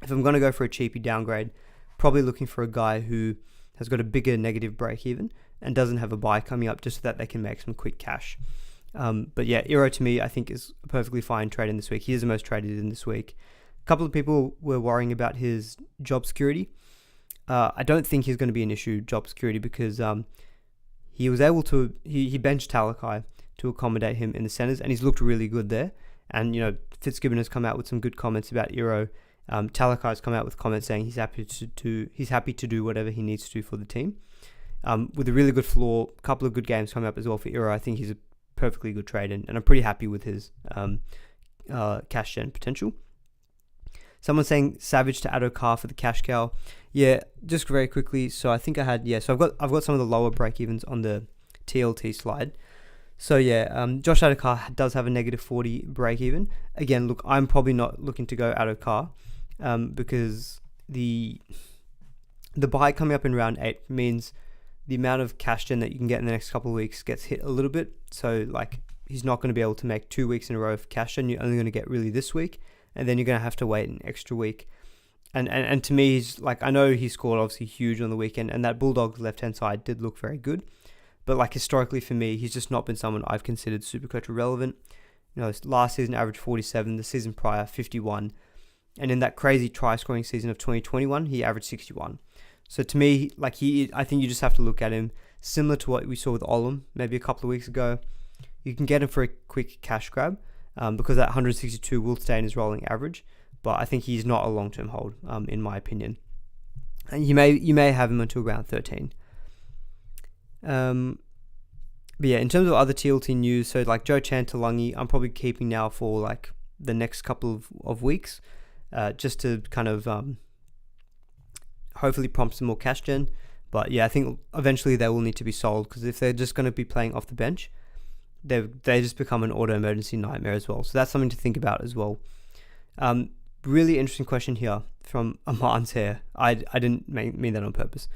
If I'm going to go for a cheapie downgrade, probably looking for a guy who has got a bigger negative break even and doesn't have a buy coming up, just so that they can make some quick cash. But yeah, Iro to me, I think, is a perfectly fine trade in this week. He is the most traded in this week. A couple of people were worrying about his job security. I don't think he's going to be an issue, job security, because he was able to, he benched Talakai to accommodate him in the centers, and he's looked really good there. And, Fitzgibbon has come out with some good comments about Iro. Talakai has come out with comments saying he's happy to do whatever he needs to do for the team. With a really good floor, a couple of good games coming up as well for Iro, I think he's a perfectly good trade, and I'm pretty happy with his cash gen potential. Someone's saying Savage to Addo-Carr for the cash cow. Yeah, just very quickly. So I think I've got some of the lower break evens on the TLT slide. So yeah, Josh Addo-Carr does have a negative 40 break even. Again, look, I'm probably not looking to go Addo-Carr because the buy coming up in round 8 means the amount of cash gen that you can get in the next couple of weeks gets hit a little bit. So like, he's not going to be able to make 2 weeks in a row of cash gen. You're only going to get really this week, and then you're going to have to wait an extra week. And to me, he's like, I know he scored obviously huge on the weekend, and that Bulldogs left-hand side did look very good. But like, historically for me, he's just not been someone I've considered SuperCoach relevant. Last season averaged 47, the season prior 51. And in that crazy try-scoring season of 2021, he averaged 61. So to me, like, I think you just have to look at him, similar to what we saw with Olam maybe a couple of weeks ago. You can get him for a quick cash grab because that 162 will stay in his rolling average, but I think he's not a long-term hold in my opinion. And you may have him until round 13. But yeah, in terms of other TLT news, so like Joe Chantalangi, I'm probably keeping now for like the next couple of weeks, just to kind of hopefully prompt some more cash gen. But yeah, I think eventually they will need to be sold, because if they're just going to be playing off the bench, they just become an auto emergency nightmare as well. So that's something to think about as well. Really interesting question here from Martin's hair. I didn't mean that on purpose.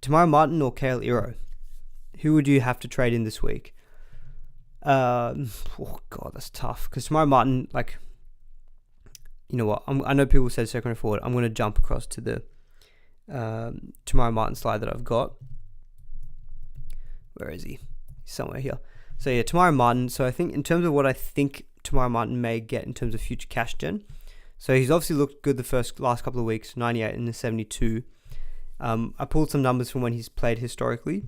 Tamara Martin or Kale Iro? Who would you have to trade in this week? Oh god, that's tough. Because Tamara Martin, like, you know what? I know people say second or forward. I'm going to jump across to the Tamara Martin slide that I've got. Where is he? He's somewhere here. So yeah, Tamara Martin. So I think in terms of what I think Tamara Martin may get in terms of future cash gen. So he's obviously looked good the last couple of weeks, 98 and the 72. I pulled some numbers from when he's played historically.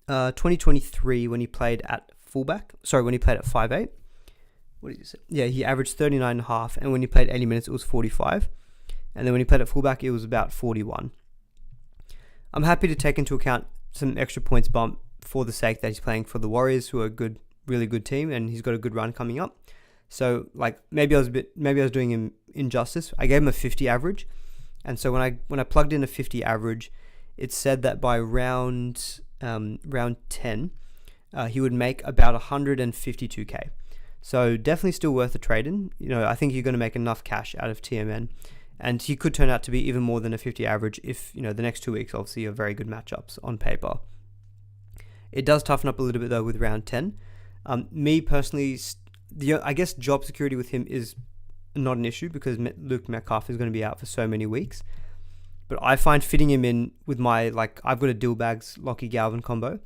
2023 when he played at fullback. Sorry, when he played at 5'8". What did you say? Yeah, he averaged 39.5, and when he played 80 minutes, it was 45. And then when he played at fullback, it was about 41. I'm happy to take into account some extra points bump for the sake that he's playing for the Warriors, who are a good, really good team, and he's got a good run coming up. So like maybe I was doing him injustice. I gave him a 50 average, and so when I plugged in a 50 average, it said that by round 10, he would make about 152k. So definitely still worth a trade in. You know, I think you're going to make enough cash out of TMN, and he could turn out to be even more than a 50 average if, you know, the next 2 weeks obviously are very good matchups on paper. It does toughen up a little bit though with round 10. Me personally, I guess job security with him is not an issue because Luke Metcalf is going to be out for so many weeks. But I find fitting him in with my, like, I've got a Dillbags Lockie Galvin combo.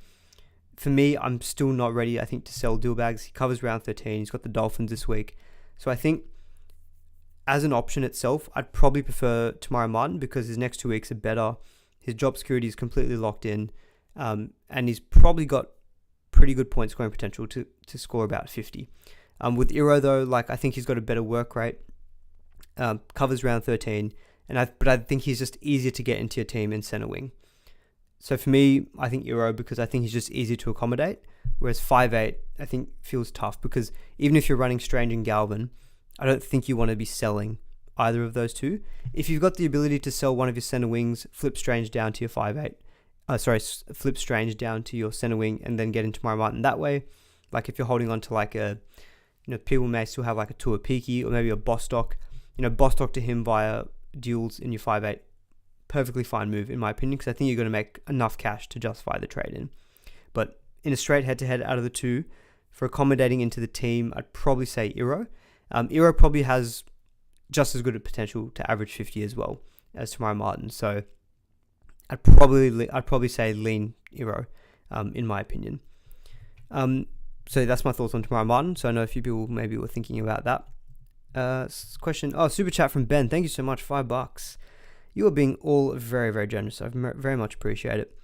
For me, I'm still not ready, I think, to sell Dillbags. He covers round 13. He's got the Dolphins this week. So I think as an option itself, I'd probably prefer Tamara Martin because his next 2 weeks are better. His job security is completely locked in. And he's probably got pretty good point scoring potential to score about 50. With Iro, though, like, I think he's got a better work rate. Covers round 13. But I think he's just easier to get into your team in center wing. So for me, I think Iro because I think he's just easy to accommodate. Whereas 5'8", I think feels tough because even if you're running Strange and Galvin, I don't think you want to be selling either of those two. If you've got the ability to sell one of your center wings, flip Strange down to your 5'8". Flip Strange down to your center wing and then get into Tamara Martin that way. Like if you're holding on to like a, you know, people may still have like a Tua Peaky or maybe a Bostock. You know, Bostock to him via duels in your 5'8", perfectly fine move in my opinion, because I think you're going to make enough cash to justify the trade in. But in a straight head-to-head out of the two, for accommodating into the team, I'd probably say Iro. Iro probably has just as good a potential to average 50 as well as Tamara Martin, so I'd probably say lean Iro, in my opinion. So that's my thoughts on Tamara Martin. So I know a few people maybe were thinking about that. Question. Super chat from Ben. Thank you so much. $5. You are being all very, very generous. I very much appreciate it.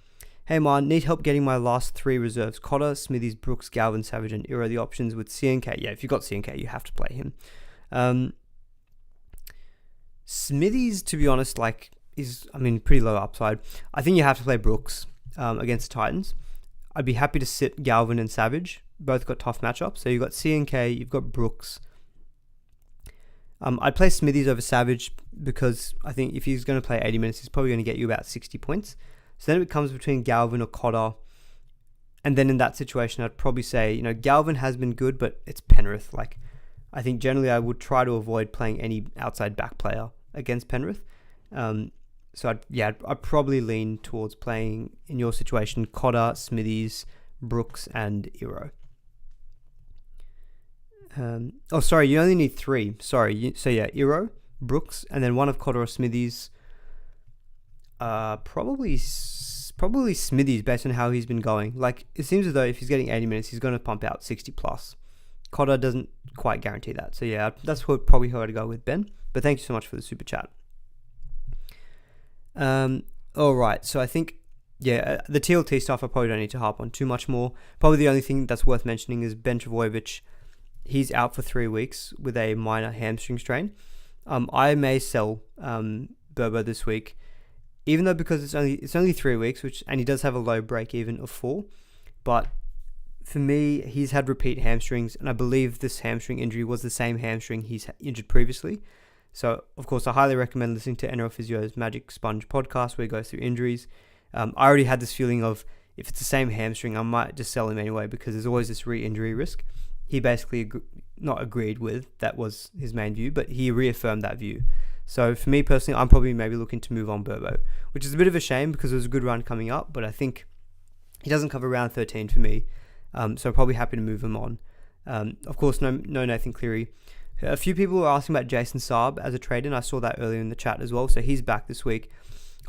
Hey man, need help getting my last 3 reserves. Cotter, Smithies, Brooks, Galvin, Savage, and Iro. The options with CNK. Yeah, if you've got CNK, you have to play him. Smithies, to be honest, like is pretty low upside. I think you have to play Brooks against the Titans. I'd be happy to sit Galvin and Savage. Both got tough matchups. So you've got CNK, you've got Brooks. I'd play Smithies over Savage because I think if he's going to play 80 minutes, he's probably going to get you about 60 points. So then it comes between Galvin or Cotter. And then in that situation, I'd probably say, you know, Galvin has been good, but it's Penrith. Like, I think generally I would try to avoid playing any outside back player against Penrith. So I'd probably lean towards playing, in your situation, Cotter, Smithies, Brooks, and Iro. You only need 3. Sorry. Iro, Brooks, and then one of Cotter or Smithies. Probably Smithies based on how he's been going. Like, it seems as though if he's getting 80 minutes, he's going to pump out 60 plus. Cotter doesn't quite guarantee that. So yeah, that's probably how I'd go with Ben. But thank you so much for the super chat. All right, so I think, the TLT stuff I probably don't need to harp on too much more. Probably the only thing that's worth mentioning is Ben Trbojevic. He's out for 3 weeks with a minor hamstring strain. I may sell Burbo this week, even though because it's only 3 weeks, and he does have a low break even of 4. But for me, he's had repeat hamstrings, and I believe this hamstring injury was the same hamstring he's injured previously. So, of course, I highly recommend listening to NRL Physio's Magic Sponge podcast where he goes through injuries. I already had this feeling of if it's the same hamstring, I might just sell him anyway because there's always this re-injury risk. He basically not agreed with, that was his main view, but he reaffirmed that view. So for me personally, I'm probably maybe looking to move on Burbo, which is a bit of a shame because it was a good run coming up, but I think he doesn't cover round 13 for me. So I'm probably happy to move him on. Of course, no Nathan Cleary. A few people were asking about Jason Saab as a trade, and I saw that earlier in the chat as well. So he's back this week.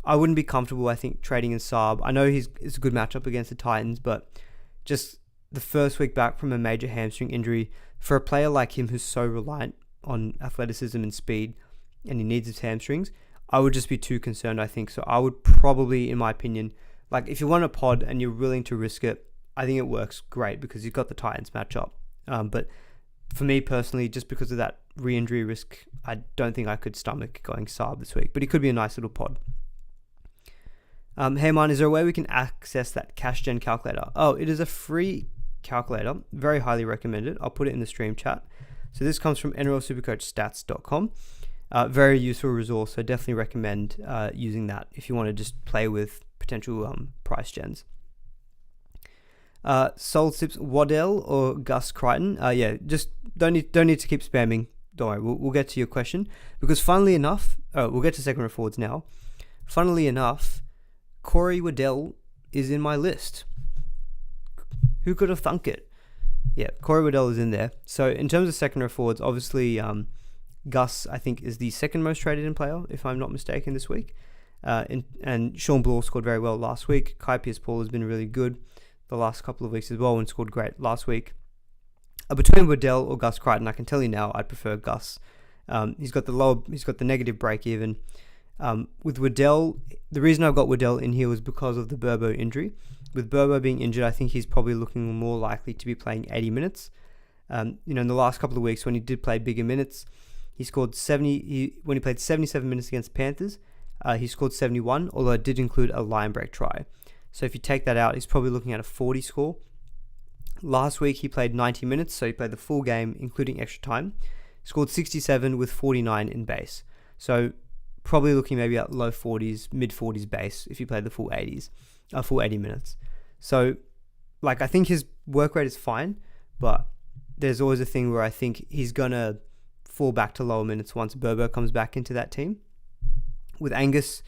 I wouldn't be comfortable, I think, trading in Saab. I know it's a good matchup against the Titans, but just the first week back from a major hamstring injury, for a player like him who's so reliant on athleticism and speed, and he needs his hamstrings, I would just be too concerned, I think. So I would probably, in my opinion, like if you want a pod and you're willing to risk it, I think it works great because you've got the Titans matchup. But for me personally, just because of that re-injury risk, I don't think I could stomach going Saab this week, but it could be a nice little pod. Hey man, is there a way we can access that cash gen calculator? Oh, it is a free calculator, very highly recommended. I'll put it in the stream chat. So this comes from NRL SuperCoach Stats.com. Very useful resource, so definitely recommend using that if you want to just play with potential price gens. Sold Sips Waddell or Gus Crichton? Just don't need to keep spamming. Don't worry, we'll get to your question because funnily enough, we'll get to second row forwards now. Funnily enough, Corey Waddell is in my list. Who could have thunk it? Yeah, Corey Waddell is in there. So in terms of second row forwards, obviously Gus, I think, is the second most traded in player, if I'm not mistaken, this week. And Sean Bloor scored very well last week. Kai Pearce-Paul has been really good the last couple of weeks as well and scored great last week. Between Waddell or Gus Crichton, I can tell you now, I'd prefer Gus. He's got the negative break even. With Waddell, the reason I've got Waddell in here was because of the Burbo injury. With Burbo being injured, I think he's probably looking more likely to be playing 80 minutes. In the last couple of weeks when he did play bigger minutes, he scored 70. When he played 77 minutes against Panthers, he scored 71, although it did include a line break try. So if you take that out, he's probably looking at a 40 score. Last week, he played 90 minutes, so he played the full game, including extra time. Scored 67 with 49 in base. So probably looking maybe at low 40s, mid 40s base if you play the full 80 minutes. So, I think his work rate is fine, but there's always a thing where I think he's going to fall back to lower minutes once Burbo comes back into that team. With Angus,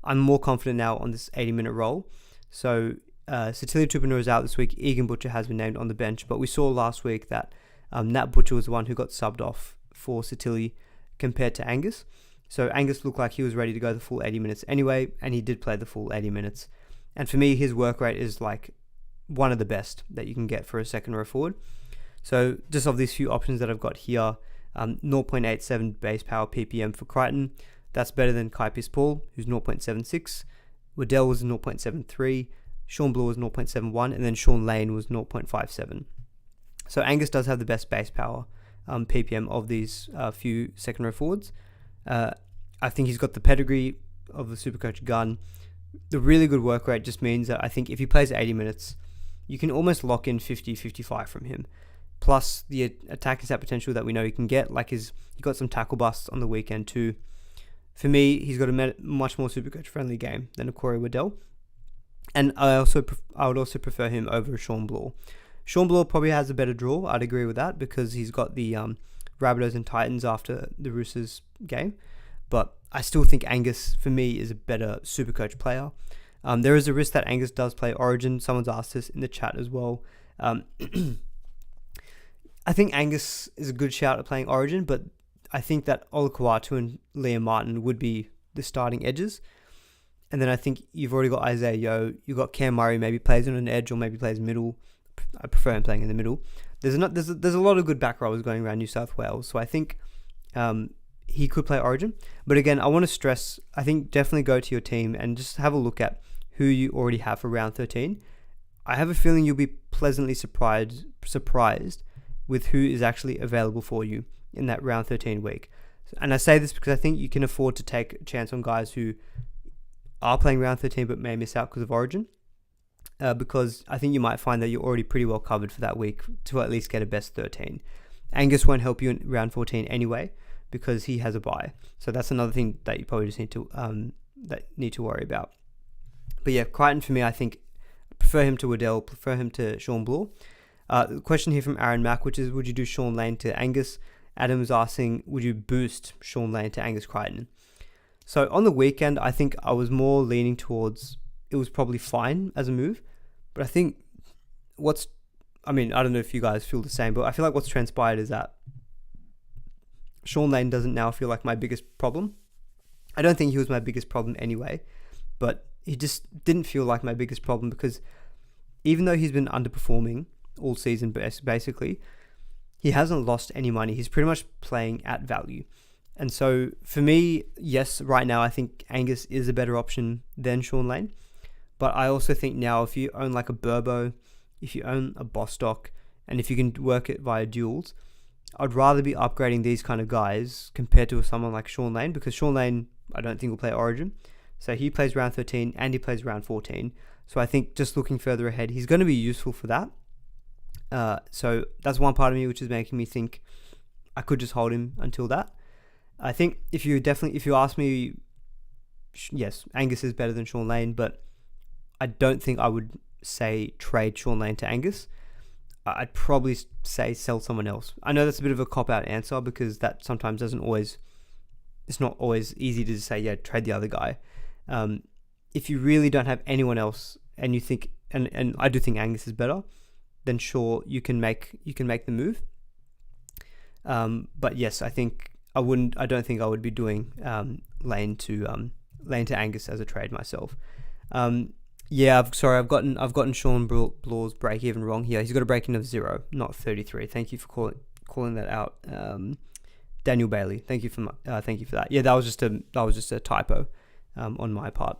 I'm more confident now on this 80-minute role. So, Satilia Tupanua is out this week. Egan Butcher has been named on the bench, but we saw last week that Nat Butcher was the one who got subbed off for Satilia compared to Angus. So Angus looked like he was ready to go the full 80 minutes anyway, and he did play the full 80 minutes. And for me, his work rate is one of the best that you can get for a second row forward. So just of these few options that I've got here, 0.87 base power PPM for Crichton. That's better than Kai Pearce-Paul, who's 0.76. Waddell was 0.73. Sean Bloor was 0.71, and then Sean Lane was 0.57. So Angus does have the best base power PPM of these few second row forwards. I think he's got the pedigree of the Supercoach gun. The really good work rate just means that I think if he plays 80 minutes, you can almost lock in 50-55 from him. Plus the attacking stat potential that we know he can get, he got some tackle busts on the weekend too. For me, he's got a much more Supercoach friendly game than a Corey Waddell. And I would also prefer him over Sean Bloor. Sean Bloor probably has a better draw, I'd agree with that, because he's got the Rabbitohs and Titans after the Roosters game. But I still think Angus, for me, is a better Supercoach player. There is a risk that Angus does play Origin. Someone's asked this in the chat as well. I think Angus is a good shout at playing Origin, but I think that Olakau'atu and Liam Martin would be the starting edges. And then I think you've already got Isaiah Yeo. You've got Cam Murray, maybe plays on an edge or maybe plays middle. I prefer him playing in the middle. There's a lot of good back rowers going around New South Wales. So I think in he could play Origin. But again, I want to stress, I think definitely go to your team and just have a look at who you already have for round 13. I have a feeling you'll be pleasantly surprised with who is actually available for you in that round 13 week. And I say this because I think you can afford to take a chance on guys who are playing round 13 but may miss out because of Origin. Because I think you might find that you're already pretty well covered for that week to at least get a best 13. Angus won't help you in round 14 anyway because he has a bye. So that's another thing that you probably just need to worry about. But yeah, Crichton for me, I think prefer him to Waddell, prefer him to Sean Bloor. The question here from Aaron Mack, which is, would you do Sean Lane to Angus? Adam was asking, would you boost Sean Lane to Angus Crichton? So on the weekend, I think I was more leaning towards it was probably fine as a move. But I think I don't know if you guys feel the same, but I feel like what's transpired is that Sean Lane doesn't now feel like my biggest problem. I don't think he was my biggest problem anyway, but he just didn't feel like my biggest problem because even though he's been underperforming all season, basically, he hasn't lost any money. He's pretty much playing at value. And so for me, yes, right now I think Angus is a better option than Sean Lane. But I also think now if you own like a Burbo, if you own a Bostock, and if you can work it via duels, I'd rather be upgrading these kind of guys compared to someone like Sean Lane, because Sean Lane I don't think will play Origin. So he plays round 13 and he plays round 14. So I think just looking further ahead, he's going to be useful for that. So that's one part of me which is making me think I could just hold him until that. I think if you ask me, yes, Angus is better than Sean Lane, but I don't think I would say trade Sean Lane to Angus. I'd probably say sell someone else. I know that's a bit of a cop-out answer because that sometimes it's not always easy to say, yeah, trade the other guy. If you really don't have anyone else and you think, and I do think Angus is better, then sure, you can make the move. But yes, I don't think I would be doing Lane to Angus as a trade myself. I've gotten Sean Bloor's break even wrong here. He's got a break in of 0, not 33. Thank you for calling that out, Daniel Bailey. Thank you for that. Yeah, that was just a typo on my part.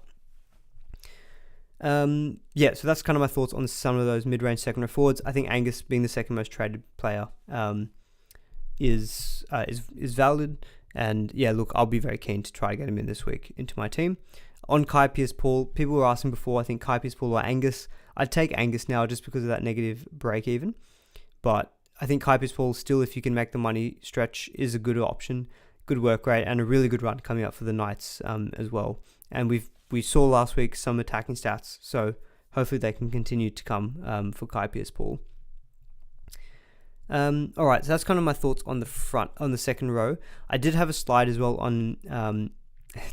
So that's kind of my thoughts on some of those mid-range second row forwards. I think Angus, being the second most traded player, is valid. And yeah, look, I'll be very keen to try to get him in this week into my team. On Kai Pearce-Paul, people were asking before, I think Kai Pearce-Paul or Angus. I'd take Angus now just because of that negative break even. But I think Kai Pearce-Paul still, if you can make the money stretch, is a good option, good work rate, and a really good run coming up for the Knights as well. And we saw last week some attacking stats, so hopefully they can continue to come for Kai Pearce-Paul. Alright, so that's kind of my thoughts on the second row. I did have a slide as well on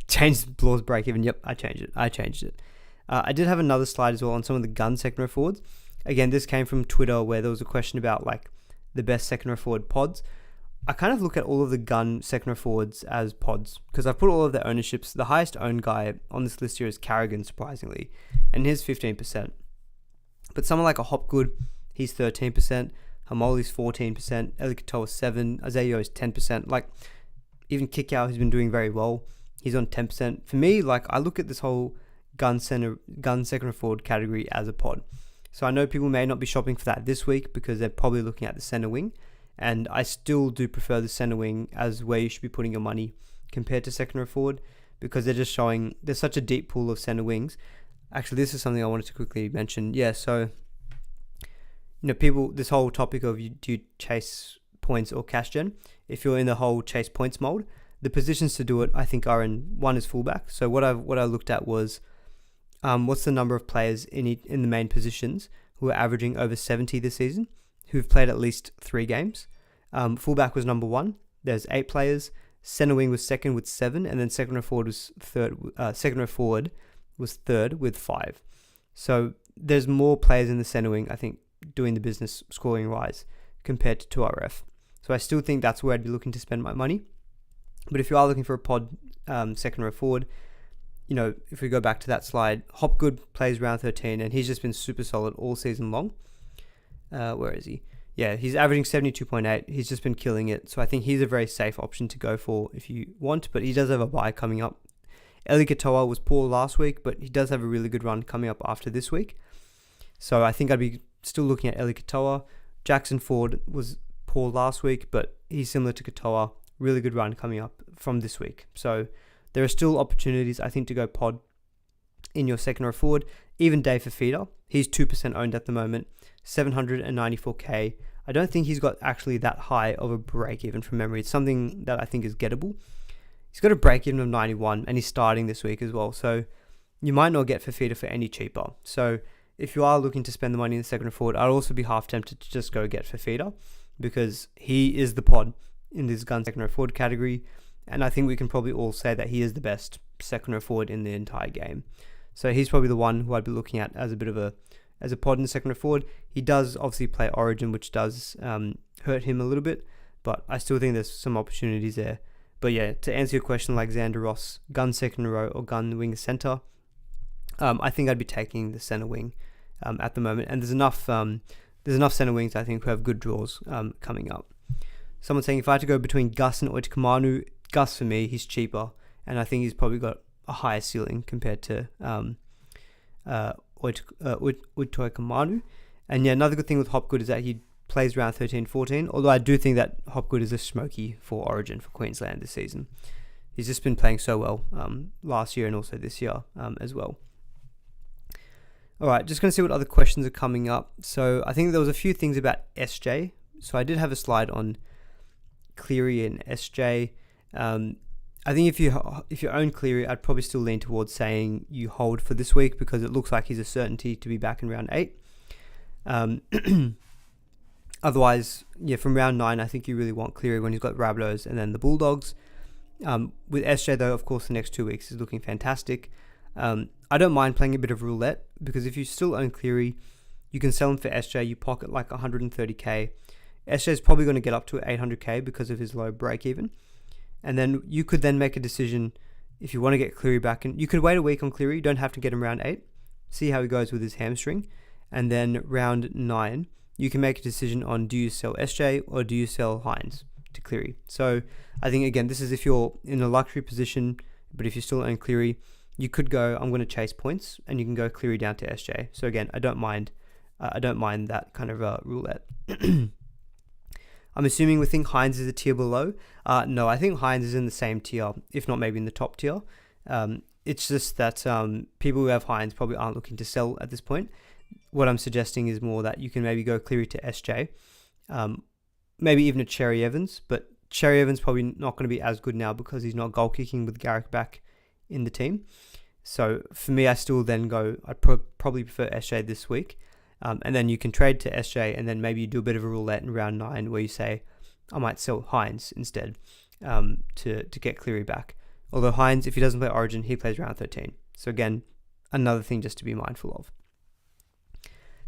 changed Bloor's break even. Yep, I changed it. I did have another slide as well on some of the gun second row forwards. Again, this came from Twitter where there was a question about like the best second row forward pods. I kind of look at all of the gun second row forwards as pods because I've put all of their ownerships. The highest owned guy on this list here is Carrigan, surprisingly, and he's 15%. But someone like a Hopgood, he's 13%. Hamoli's 14%. Eli Katoa 7%. Isaiah is 10%. Like even Kikau, who's been doing very well, he's on 10%. For me, like I look at this whole gun second row forward category as a pod. So I know people may not be shopping for that this week because they're probably looking at the center wing. And I still do prefer the center wing as where you should be putting your money compared to second row forward because they're just showing there's such a deep pool of center wings. Actually, this is something I wanted to quickly mention. Yeah, so people, this whole topic of do you chase points or cash gen? If you're in the whole chase points mode, the positions to do it, I think, are one is fullback. So what I looked at was what's the number of players in the main positions who are averaging over 70 this season, who've played at least 3 games. Fullback was number 1. There's 8 players. Center wing was second with 7, and then second row forward was third. Second row forward was third with 5. So there's more players in the center wing, I think, doing the business scoring wise compared to 2RF. So I still think that's where I'd be looking to spend my money. But if you are looking for a pod second row forward, if we go back to that slide, Hopgood plays round 13 and he's just been super solid all season long. Where is he? yeah, he's averaging 72.8. He's just been killing it. So I think he's a very safe option to go for if you want, but he does have a bye coming up. Eli Katoa was poor last week, but he does have a really good run coming up after this week. So I think I'd be still looking at Eli Katoa. Jackson Ford was poor last week, but he's similar to Katoa. Really good run coming up from this week. So there are still opportunities, I think, to go pod in your second row forward. Even Dave Fafita, he's 2% owned at the moment, 794k. I don't think he's got actually that high of a break even from memory. It's something that I think is gettable. He's got a break even of 91 and he's starting this week as well. So you might not get Fafita for any cheaper. So if you are looking to spend the money in the second row forward, I'd also be half tempted to just go get Fafita because he is the pod in this gun second row forward category. And I think we can probably all say that he is the best second row forward in the entire game. So he's probably the one who I'd be looking at as a bit of a pod in the second row forward. He does obviously play Origin, which does hurt him a little bit, but I still think there's some opportunities there. But yeah, to answer your question, Alexander Ross, gun second row or gun wing center, I think I'd be taking the center wing at the moment. And there's enough center wings, I think, who have good draws coming up. Someone saying if I had to go between Gus and Oitkamanu, Gus for me, he's cheaper, and I think he's probably got a higher ceiling compared to Oitkamanu. And yeah, another good thing with Hopgood is that he plays around 13-14, although I do think that Hopgood is a smoky for Origin for Queensland this season. He's just been playing so well last year and also this year as well. Alright, just going to see what other questions are coming up. So I think there was a few things about SJ. So I did have a slide on Cleary and SJ. I think if you own Cleary, I'd probably still lean towards saying you hold for this week because it looks like he's a certainty to be back in round 8. Otherwise, yeah, from round 9, I think you really want Cleary when he's got Rabbitohs and then the Bulldogs. With SJ, though, of course, the next 2 weeks is looking fantastic. I don't mind playing a bit of roulette because if you still own Cleary, you can sell him for SJ. You pocket like 130k. SJ is probably going to get up to 800k because of his low break even. And then you could then make a decision if you want to get Cleary back. And you could wait a week on Cleary. You don't have to get him round 8. See how he goes with his hamstring. And then round 9, you can make a decision on do you sell SJ or do you sell Hines to Cleary. So I think, again, this is if you're in a luxury position, but if you still own Cleary, you could go, I'm going to chase points, and you can go Cleary down to SJ. So again, I don't mind that kind of roulette. I'm assuming we think Hines is a tier below. No, I think Hines is in the same tier, if not maybe in the top tier. It's just that people who have Hines probably aren't looking to sell at this point. What I'm suggesting is more that you can maybe go Cleary to SJ, maybe even a Cherry Evans, but Cherry Evans probably not going to be as good now because he's not goal kicking with Garrick back in the team. So for me, I still then go, I'd probably prefer SJ this week. And then you can trade to SJ and then maybe you do a bit of a roulette in round 9 where you say, I might sell Hines instead to get Cleary back. Although Hines, if he doesn't play Origin, he plays round 13. So again, another thing just to be mindful of.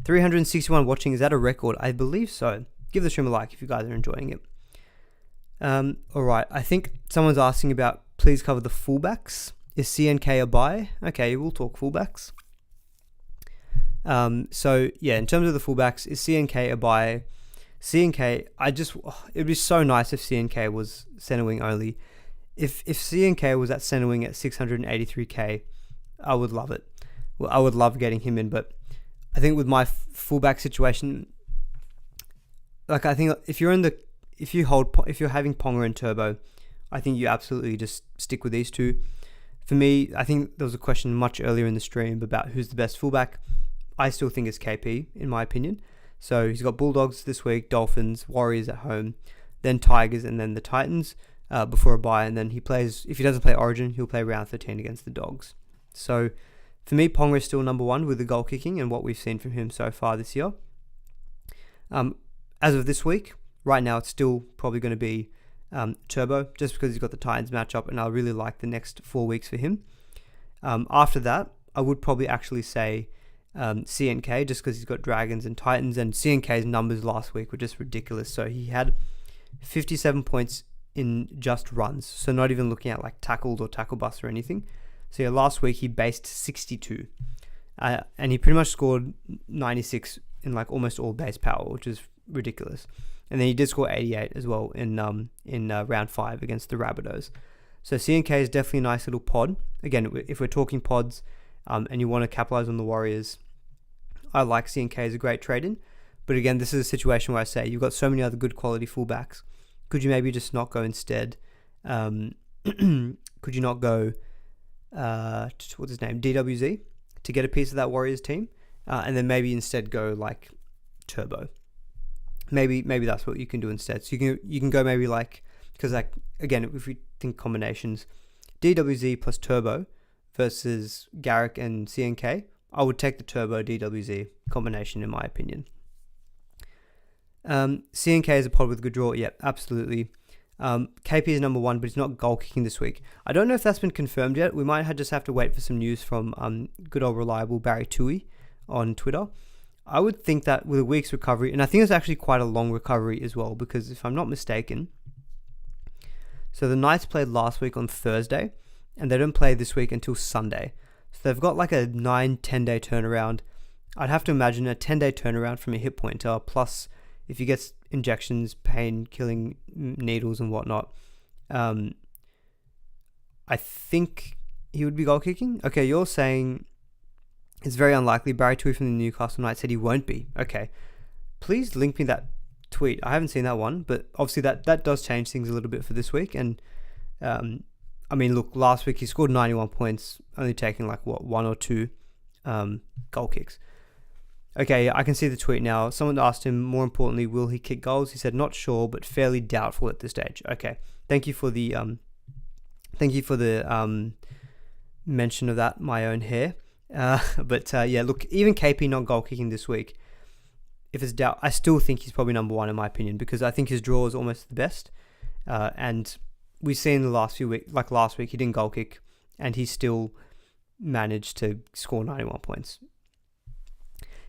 361 watching, is that a record? I believe so. Give the stream a like if you guys are enjoying it. Alright, I think someone's asking about, please cover the fullbacks. Is CNK a buy? Okay, we'll talk fullbacks. So yeah, in terms of the fullbacks, is CNK a buy? CNK, it'd be so nice if CNK was center wing only. If CNK was at center wing at 683k, I would love it. Well, I would love getting him in, but I think with my fullback situation, like I think if you're having Ponga and Turbo, I think you absolutely just stick with these two. For me, I think there was a question much earlier in the stream about who's the best fullback. I still think it's KP, in my opinion. So he's got Bulldogs this week, Dolphins, Warriors at home, then Tigers, and then the Titans before a bye. And then he plays, if he doesn't play Origin, he'll play round 13 against the Dogs. So for me, Ponga is still number 1 with the goal kicking and what we've seen from him so far this year. As of this week, right now, it's still probably going to be Turbo, just because he's got the Titans matchup, and I really like the next 4 weeks for him. After that, I would probably actually say CNK, just because he's got Dragons and Titans, and CNK's numbers last week were just ridiculous. So he had 57 points in just runs, so not even looking at like tackled or tackle bust or anything. So yeah, last week he based 62, and he pretty much scored 96 in like almost all base power, which is ridiculous. And then he did score 88 as well in round 5 against the Rabbitohs. So CNK is definitely a nice little pod. Again, if we're talking pods and you want to capitalize on the Warriors, I like CNK as a great trade-in. But again, this is a situation where I say you've got so many other good quality fullbacks. Could you maybe just not go instead? Could you not go, what's his name, DWZ, to get a piece of that Warriors team? And then maybe instead go like Turbo. Maybe that's what you can do instead. So you can go maybe like, because like, again, if we think combinations, DWZ plus Turbo versus Garrick and CNK, I would take the Turbo DWZ combination in my opinion. CNK is a pod with a good draw. Yep, absolutely. KP is number 1, but he's not goal kicking this week. I don't know if that's been confirmed yet. We might just have to wait for some news from good old reliable Barry Toohey on Twitter. I would think that with a week's recovery, and I think it's actually quite a long recovery as well, because if I'm not mistaken, so the Knights played last week on Thursday, and they don't play this week until Sunday. So they've got like a 9-10 day turnaround. I'd have to imagine a 10-day turnaround from a hit pointer, plus if he gets injections, pain, killing needles and whatnot, I think he would be goal kicking. Okay, you're saying it's very unlikely. Barry Toohey from the Newcastle Knights said he won't be. Okay, please link me that tweet. I haven't seen that one, but obviously that does change things a little bit for this week. And I mean, look, last week he scored 91 points, only taking like 1 or 2 goal kicks. Okay, I can see the tweet now. Someone asked him, more importantly, will he kick goals? He said, not sure, but fairly doubtful at this stage. Okay, thank you for the mention of that, my own hair. But yeah, look, even KP not goal kicking this week, if it's doubt, I still think he's probably number 1 in my opinion, because I think his draw is almost the best. And we've seen the last few weeks, like last week, he didn't goal kick, and he still managed to score 91 points.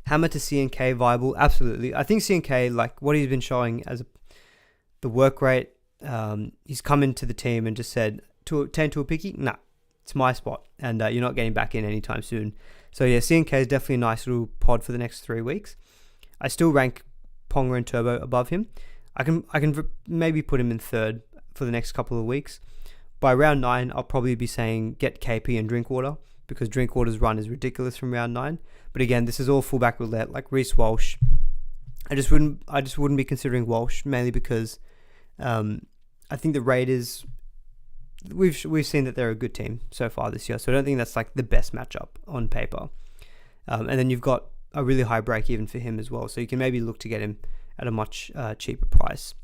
Hammer to CNK viable? Absolutely. I think CNK, like what he's been showing as the work rate, he's come into the team and just said, 10 to a picky? Nah, it's my spot. And you're not getting back in anytime soon. So yeah, CNK is definitely a nice little pod for the next 3 weeks. I still rank Ponga and Turbo above him. I can maybe put him in 3rd for the next couple of weeks. By round 9, I'll probably be saying get KP and Drinkwater, because Drinkwater's run is ridiculous from round 9. But again, this is all fullback roulette, like Reece Walsh. I just wouldn't be considering Walsh, mainly because I think the Raiders, we've seen that they're a good team so far this year, so I don't think that's like the best matchup on paper. And then you've got a really high break even for him as well, so you can maybe look to get him at a much cheaper price.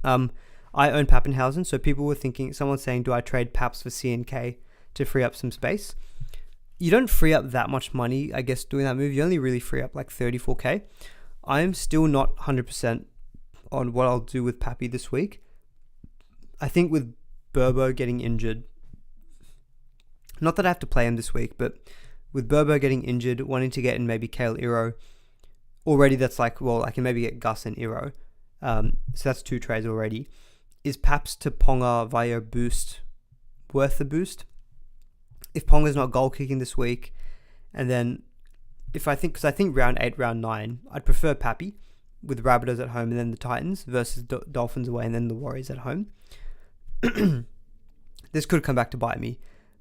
I own Pappenhausen, so people were thinking, someone's saying, do I trade Paps for CNK to free up some space? You don't free up that much money, I guess, doing that move. You only really free up like 34k. I'm still not 100% on what I'll do with Pappy this week. I think with Burbo getting injured, not that I have to play him this week, but with Burbo getting injured, wanting to get in maybe Kale Iro, already that's like, well, I can maybe get Gus and Iro. So that's 2 trades already. Is Paps to Ponga via boost worth the boost? If Ponga's not goal kicking this week, and then because I think round 8, round 9, I'd prefer Pappy with Rabbitohs at home and then the Titans versus Dolphins away and then the Warriors at home. This could come back to bite me,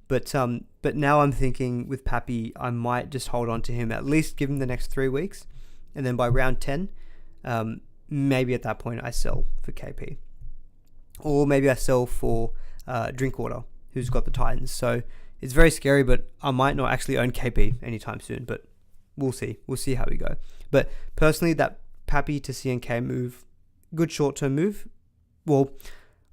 but now I'm thinking with Pappy, I might just hold on to him, at least give him the next 3 weeks, and then by round 10, maybe at that point I sell for KP, or maybe I sell for Drinkwater, who's got the Titans. So it's very scary, but I might not actually own KP anytime soon, but we'll see. We'll see how we go. But personally, that Pappy to CNK move, good short-term move. Well,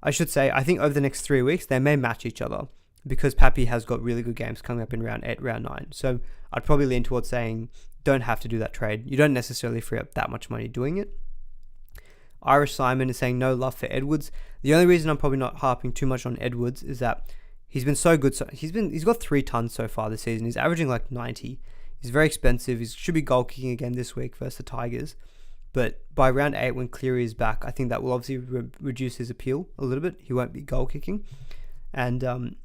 I should say, I think over the next 3 weeks, they may match each other, because Pappy has got really good games coming up in round 8, round 9. So I'd probably lean towards saying, don't have to do that trade. You don't necessarily free up that much money doing it. Irish Simon is saying no love for Edwards. The only reason I'm probably not harping too much on Edwards is that he's been so good. So he's got 3 tons so far this season. He's averaging like 90. He's very expensive. He should be goal kicking again this week versus the Tigers. But by round 8, when Cleary is back, I think that will obviously reduce his appeal a little bit. He won't be goal kicking. And,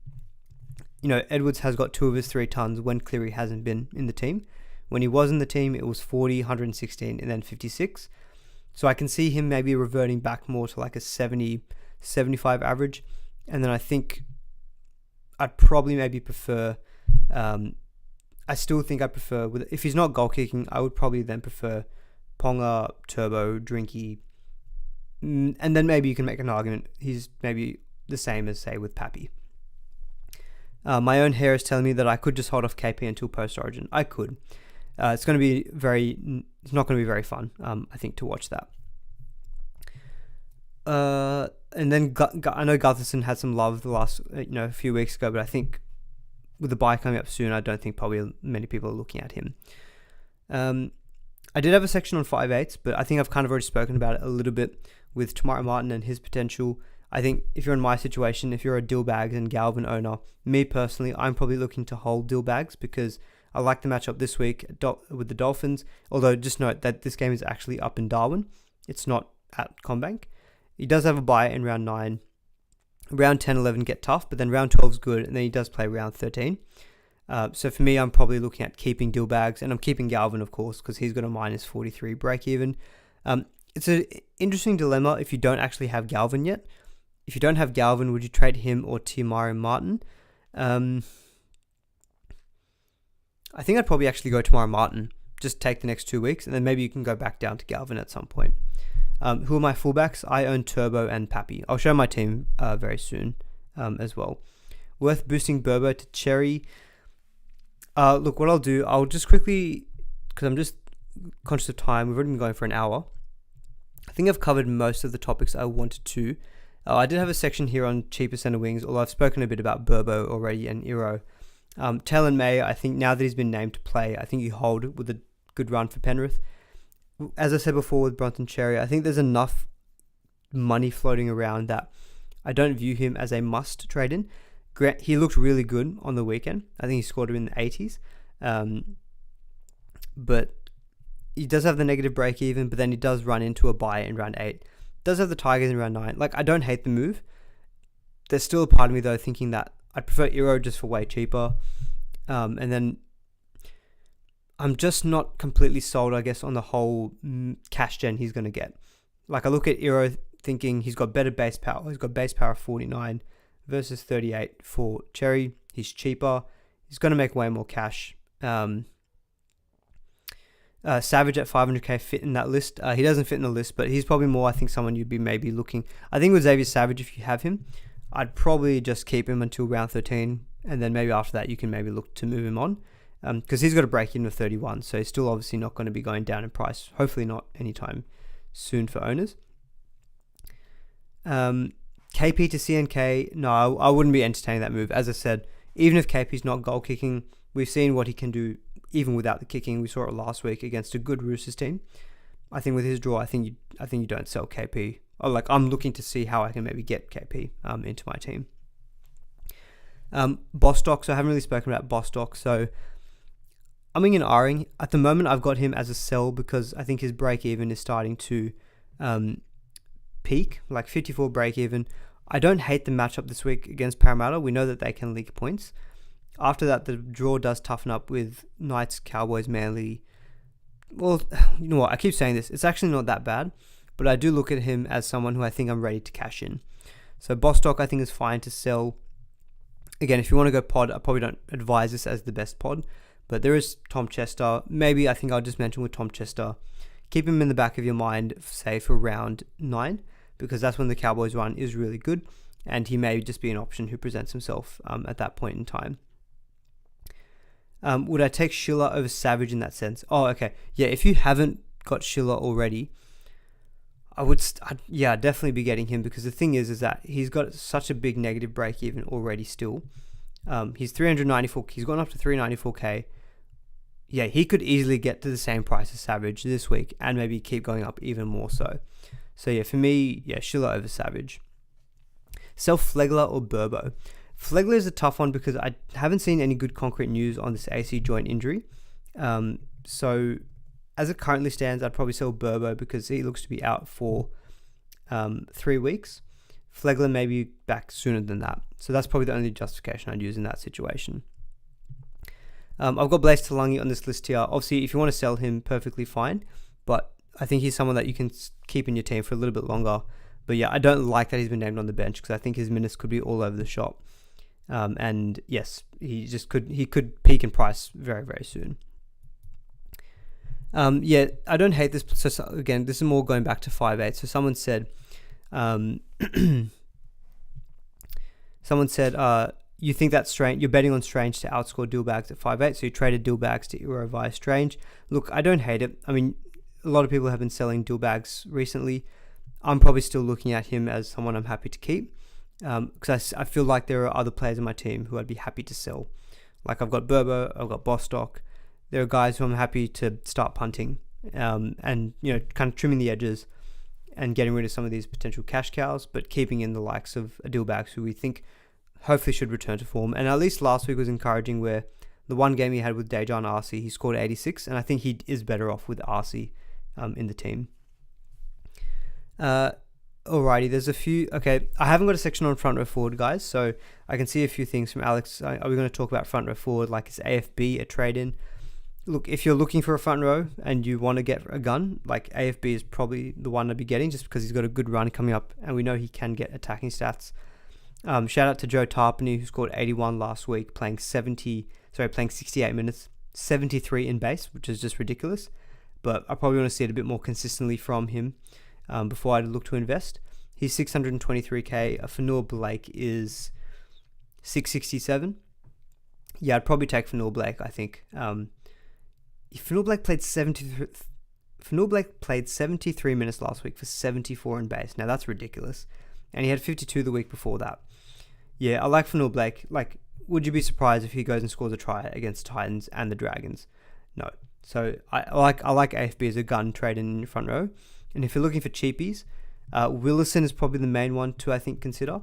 Edwards has got 2 of his 3 tons when Cleary hasn't been in the team. When he was in the team, it was 40, 116, and then 56. So I can see him maybe reverting back more to like a 70, 75 average. And then I think I'd probably maybe prefer, I still think I prefer, if he's not goal kicking, I would probably then prefer Ponga, Turbo, Drinky. And then maybe you can make an argument he's maybe the same as, say, with Pappy. My own hair is telling me that I could just hold off KP until post-origin. I could. It's not going to be very fun, I think, to watch that. And then I know Gutherson had some love the last, a few weeks ago, but I think with the bye coming up soon, I don't think probably many people are looking at him. I did have a section on 5/8, but I think I've kind of already spoken about it a little bit with Tamara Martin and his potential. I think if you're in my situation, if you're a Dillbags and Galvin owner, me personally, I'm probably looking to hold Dillbags because I like the matchup this week with the Dolphins. Although just note that this game is actually up in Darwin. It's not at Combank. He does have a bye in round 9. Round 10, 11 get tough, but then round 12 is good, and then he does play round 13. So for me, I'm probably looking at keeping Dillbags, and I'm keeping Galvin, of course, because he's got a minus 43 break even. It's an interesting dilemma if you don't actually have Galvin yet. If you don't have Galvin, would you trade him or Tamara Martin? I think I'd probably actually go Tamara Martin. Just take the next 2 weeks, and then maybe you can go back down to Galvin at some point. Who are my fullbacks? I own Turbo and Pappy. I'll show my team very soon as well. Worth boosting Burbo to Cherry. Look, what I'll do, I'll just quickly, because I'm just conscious of time, we've already been going for an hour. I think I've covered most of the topics I wanted to. I did have a section here on cheaper centre wings, although I've spoken a bit about Burbo already and Iro. Talon May, I think now that he's been named to play, I think you hold with a good run for Penrith. As I said before with Bronson Cherry, I think there's enough money floating around that I don't view him as a must trade in. He looked really good on the weekend. I think he scored him in the 80s. But he does have the negative break even, but then he does run into a bye in round 8. Does have the Tigers in round 9. Like, I don't hate the move. There's still a part of me, though, thinking that I'd prefer Iro just for way cheaper. And then I'm just not completely sold, I guess, on the whole cash gen he's going to get. Like, I look at Iro thinking he's got better base power. He's got base power of 49 versus 38 for Cherry. He's cheaper. He's going to make way more cash. Savage at 500k fit in that list. He doesn't fit in the list, but he's probably more, I think, someone you'd be maybe looking. I think with Xavier Savage, if you have him, I'd probably just keep him until round 13, and then maybe after that you can maybe look to move him on, because he's got a break in of 31, so he's still obviously not going to be going down in price. Hopefully not anytime soon for owners. KP to CNK, no, I wouldn't be entertaining that move. As I said, even if KP's not goal kicking, we've seen what he can do even without the kicking. We saw it last week against a good Roosters team. I think with his draw, I think you don't sell KP. I'm looking to see how I can maybe get KP into my team. Bostock, so I haven't really spoken about Bostock, so I'm in R-ing. At the moment, I've got him as a sell because I think his break even is starting to peak, like 54 break even. I don't hate the matchup this week against Parramatta. We know that they can leak points. After that, the draw does toughen up with Knights, Cowboys, Manly. Well, you know what? I keep saying this. It's actually not that bad, but I do look at him as someone who I think I'm ready to cash in. So Bostock, I think, is fine to sell. Again, if you want to go pod, I probably don't advise this as the best pod, but there is Tom Chester. Maybe I think I'll just mention with Tom Chester, keep him in the back of your mind, say for round 9, because that's when the Cowboys run is really good, and he may just be an option who presents himself at that point in time. Would I take Schiller over Savage in that sense? Oh, okay. Yeah, if you haven't got Schiller already, I'd definitely be getting him, because the thing is that he's got such a big negative break even already still. He's 394. He's gone up to 394k. Yeah, he could easily get to the same price as Savage this week and maybe keep going up even more so. So yeah, for me, Schiller over Savage. Sell Flegler or Burbo. Flegler is a tough one because I haven't seen any good concrete news on this AC joint injury. So as it currently stands, I'd probably sell Burbo because he looks to be out for 3 weeks. Flegler may be back sooner than that. So that's probably the only justification I'd use in that situation. I've got Blaze Talangi on this list here. Obviously, if you want to sell him, perfectly fine. But I think he's someone that you can keep in your team for a little bit longer. But yeah, I don't like that he's been named on the bench because I think his minutes could be all over the shop. And yes, he could peak in price very, very soon. Yeah, I don't hate this. So again, this is more going back to 5'8". So someone said, you think that's Strange? You're betting on Strange to outscore Dillbags at 5'8", so you traded Dillbags to Euro via Strange. Look, I don't hate it. I mean, a lot of people have been selling Dillbags recently. I'm probably still looking at him as someone I'm happy to keep because I feel like there are other players in my team who I'd be happy to sell. Like I've got Burbo, I've got Bostock. There are guys who I'm happy to start punting and kind of trimming the edges and getting rid of some of these potential cash cows, but keeping in the likes of Dillbags who we think hopefully should return to form. And at least last week was encouraging where the one game he had with Dejan Arce, he scored 86, and I think he is better off with Arce in the team. Alrighty, there's a few. Okay, I haven't got a section on front row forward, guys, so I can see a few things from Alex. Are we going to talk about front row forward? Like, is AFB a trade-in? Look, if you're looking for a front row and you want to get a gun, like AFB is probably the one I'd be getting just because he's got a good run coming up and we know he can get attacking stats. Shout out to Joe Tarpany who scored 81 last week, playing 68 minutes, 73 in base, which is just ridiculous. But I probably want to see it a bit more consistently from him before I look to invest. He's 623k. Fanua Blake is 667. Yeah, I'd probably take Fanua Blake, I think. Fanua Blake played 73 minutes last week for 74 in base. Now that's ridiculous. And he had 52 the week before that. Yeah, I like Fanua Blake. Like, would you be surprised if he goes and scores a try against Titans and the Dragons? No. So I like AFB as a gun trade in your front row. And if you're looking for cheapies, Willison is probably the main one to, I think, consider.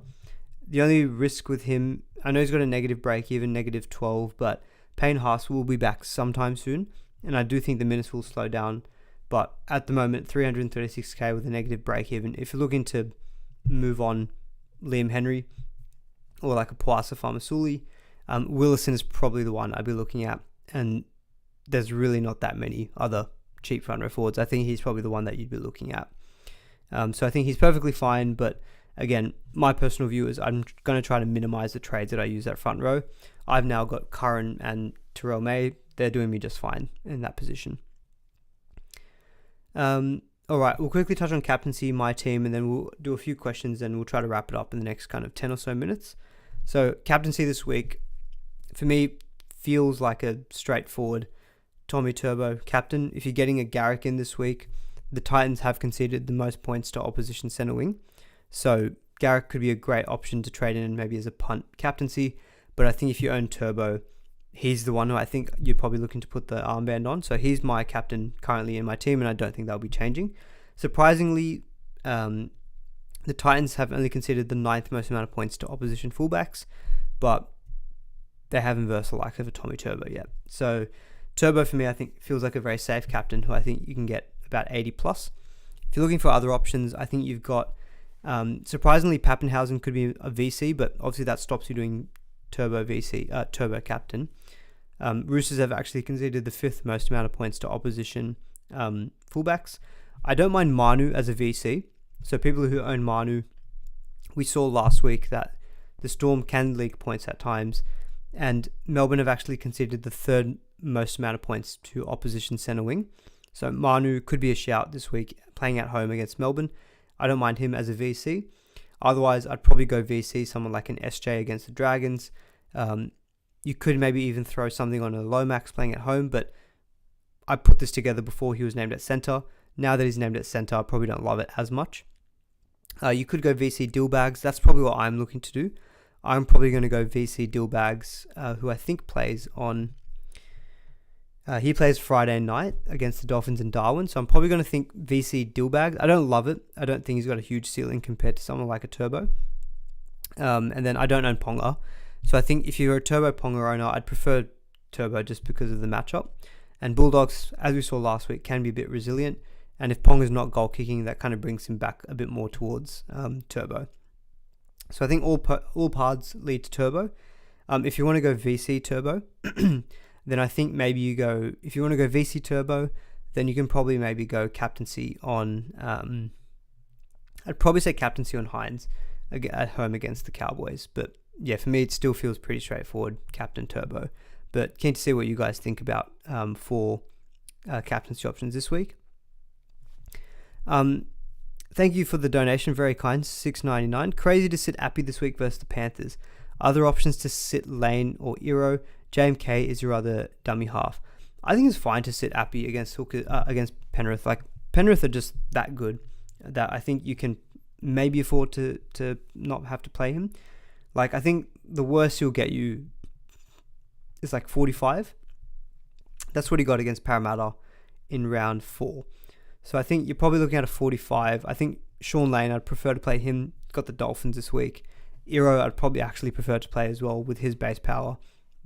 The only risk with him, I know he's got a negative break, even negative 12, but Payne Haas will be back sometime soon. And I do think the minutes will slow down. But at the moment, 336k with a negative break even. If you're looking to move on Liam Henry or like a Puasa Famasuli, Willison is probably the one I'd be looking at. And there's really not that many other cheap front row forwards. I think he's probably the one that you'd be looking at. So I think he's perfectly fine. But again, my personal view is I'm going to try to minimize the trades that I use at front row. I've now got Curran and Terrell May. They're doing me just fine in that position. All right, we'll quickly touch on captaincy, my team, and then we'll do a few questions and we'll try to wrap it up in the next kind of 10 or so minutes. So captaincy this week, for me, feels like a straightforward Tommy Turbo captain. If you're getting a Garrick in this week, the Titans have conceded the most points to opposition centre wing. So Garrick could be a great option to trade in maybe as a punt captaincy. But I think if you own Turbo, he's the one who I think you're probably looking to put the armband on. So he's my captain currently in my team, and I don't think that'll be changing. Surprisingly, the Titans have only conceded the 9th most amount of points to opposition fullbacks, but they haven't versed the like of a Tommy Turbo yet. So Turbo for me, I think, feels like a very safe captain who I think you can get about 80 plus. If you're looking for other options, I think you've got, surprisingly, Pappenhausen could be a VC, but obviously that stops you doing Turbo VC, Turbo captain. Roosters have actually conceded the 5th most amount of points to opposition fullbacks. I don't mind Manu as a VC. So people who own Manu, we saw last week that the Storm can leak points at times, and Melbourne have actually conceded the 3rd most amount of points to opposition centre wing. So Manu could be a shout this week playing at home against Melbourne. I don't mind him as a VC. Otherwise, I'd probably go VC, someone like an SJ against the Dragons. You could maybe even throw something on a Lomax playing at home, but I put this together before he was named at centre. Now that he's named at centre, I probably don't love it as much. You could go VC Dillbags. That's probably what I'm looking to do. I'm probably going to go VC Dillbags, who I think plays on... he plays Friday night against the Dolphins and Darwin, so I'm probably going to think VC Dillbags. I don't love it. I don't think he's got a huge ceiling compared to someone like a Turbo. And then I don't own Ponga. So I think if you're a Turbo Ponga owner, I'd prefer Turbo just because of the matchup. And Bulldogs, as we saw last week, can be a bit resilient. And if Ponga's not goal kicking, that kind of brings him back a bit more towards Turbo. So I think all paths lead to Turbo. If you want to go VC Turbo, then I think maybe you go... If you want to go VC Turbo, then you can probably maybe go captaincy on, I'd probably say captaincy on Hines at home against the Cowboys. But yeah, for me, it still feels pretty straightforward, captain turbo. But keen to see what you guys think about for captaincy options this week. Thank you for the donation, very kind, $6.99. Crazy to sit Appy this week versus the Panthers. Other options to sit Lane or Iro. JMK is your other dummy half. I think it's fine to sit Appy against Penrith. Like, Penrith are just that good that I think you can maybe afford to not have to play him. Like, I think the worst he'll get you is like 45. That's what he got against Parramatta in round 4. So I think you're probably looking at a 45. I think Sean Lane, I'd prefer to play him. Got the Dolphins this week. Iro, I'd probably actually prefer to play as well, with his base power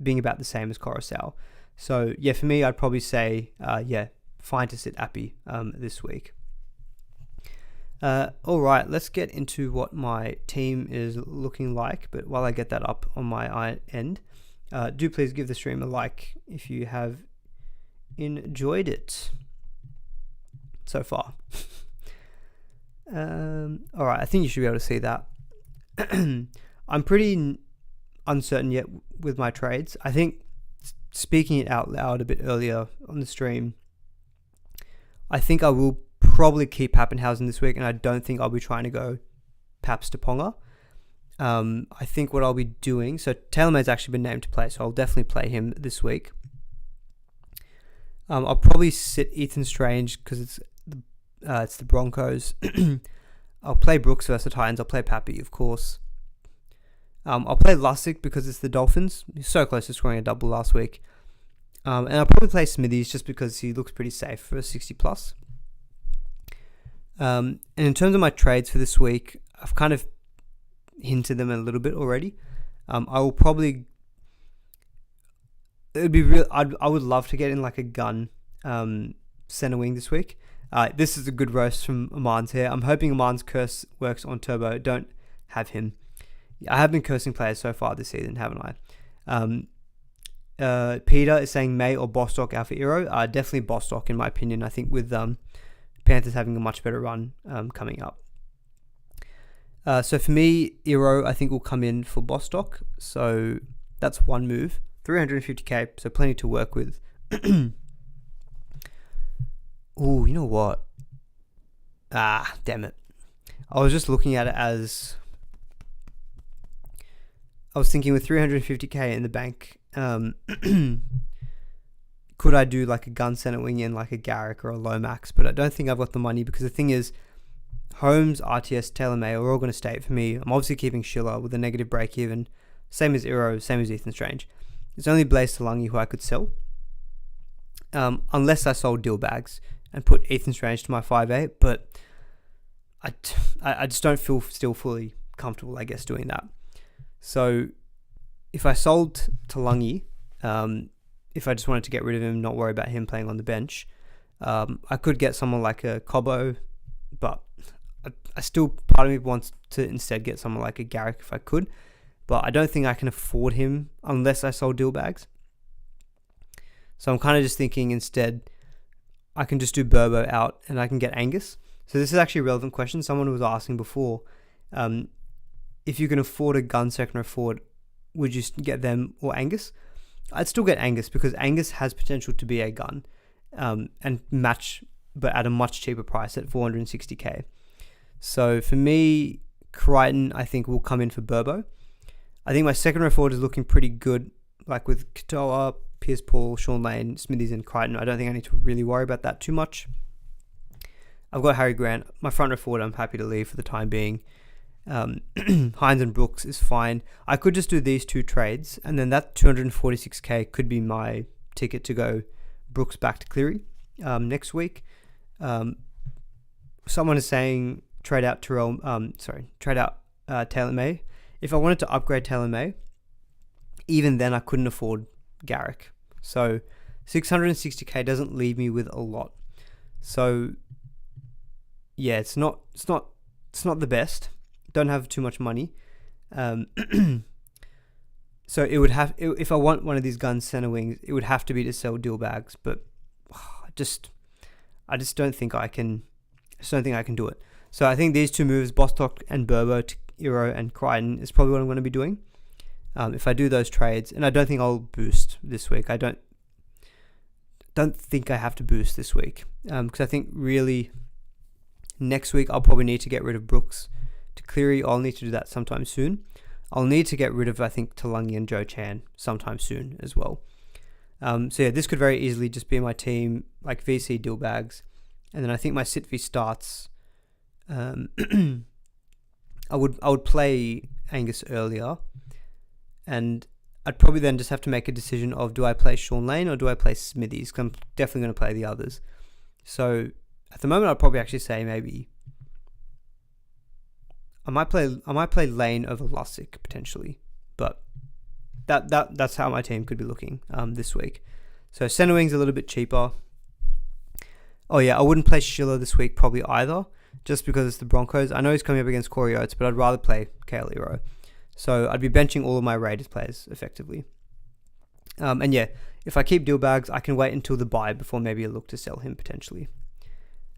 being about the same as Coruscant. So yeah, for me, I'd probably say, fine to sit Appy this week. All right, let's get into what my team is looking like. But while I get that up on my end, do please give the stream a like if you have enjoyed it so far. All right, I think you should be able to see that. I'm pretty uncertain yet with my trades. I think, speaking it out loud a bit earlier on the stream, I think I will probably keep Pappenhausen this week, and I don't think I'll be trying to go Paps to Ponga. I think what I'll be doing, so Taylor May's actually been named to play, so I'll definitely play him this week. I'll probably sit Ethan Strange because it's the Broncos. I'll play Brooks versus the Titans. I'll play Pappy, of course. I'll play Lussick because it's the Dolphins. He's so close to scoring a double last week. And I'll probably play Smithies just because he looks pretty safe for a 60 plus. And in terms of my trades for this week, I've kind of hinted them a little bit already. I will probably... It'd be real. I would love to get in like a gun center wing this week. This is a good roast from Aman's here. I'm hoping Aman's curse works on Turbo. Don't have him. I have been cursing players so far this season, haven't I? Peter is saying May or Bostock Alpha Hero. Definitely Bostock in my opinion. I think with Panthers having a much better run coming up. So for me, Hero I think will come in for Bostock. So that's one move. 350k, so plenty to work with. Oh, you know what? Damn it. I was just looking at it as... I was thinking with 350k in the bank, could I do like a gun center wing in like a Garrick or a Lomax? But I don't think I've got the money because the thing is, Holmes, RTS, Taylor May are all going to stay for me. I'm obviously keeping Schiller with a negative break even. Same as Iro, same as Ethan Strange. It's only Blaze Talangi who I could sell. Unless I sold deal bags and put Ethan Strange to my 5'8", but I just don't feel still fully comfortable, I guess, doing that. So if I sold Talangi, if I just wanted to get rid of him, not worry about him playing on the bench, I could get someone like a Cobbo, but I still, part of me wants to instead get someone like a Garrick if I could, but I don't think I can afford him unless I sold deal bags. So I'm kind of just thinking instead I can just do Burbo out and I can get Angus. So this is actually a relevant question. Someone was asking before, if you can afford a gun second or forward, would you get them or Angus? I'd still get Angus because Angus has potential to be a gun and match, but at a much cheaper price at 460k. So for me, Crichton I think will come in for Burbo. I think my second row forward is looking pretty good, like with Katoa, Pierce Paul, Sean Lane, Smithies and Crichton. I don't think I need to really worry about that too much. I've got Harry Grant. My front row forward I'm happy to leave for the time being. Hines and Brooks is fine. I could just do these two trades and then that 246k could be my ticket to go Brooks back to Cleary next week. Someone is saying trade out Taylor May. If I wanted to upgrade Taylor May, even then I couldn't afford Garrick. So 660k doesn't leave me with a lot. So yeah, it's not the best. Don't have too much money. So it would have, if I want one of these gun center wings, it would have to be to sell deal bags, but I just don't think I can do it. So I think these two moves, Bostock and Burbo to Euro and Crichton, is probably what I'm going to be doing. If I do those trades, and I don't think I'll boost this week. I don't think I have to boost this week, because I think really next week I'll probably need to get rid of Brooks to Cleary. I'll need to do that sometime soon. I'll need to get rid of, I think, Talangi and Joe Chan sometime soon as well. So yeah, this could very easily just be my team, like VC deal bags, and then I think my sit v starts. I would play Angus earlier, and I'd probably then just have to make a decision of, do I play Sean Lane or do I play Smithies? Because I'm definitely going to play the others. So at the moment, I'd probably actually say maybe I might play Lane over Lussick potentially, but that's how my team could be looking this week. So centre wing's a little bit cheaper. Oh yeah, I wouldn't play Schiller this week probably either, just because it's the Broncos. I know he's coming up against Corey Oates, but I'd rather play Kale Ero. So I'd be benching all of my Raiders players effectively. And yeah, if I keep deal bags, I can wait until the bye before maybe I look to sell him potentially.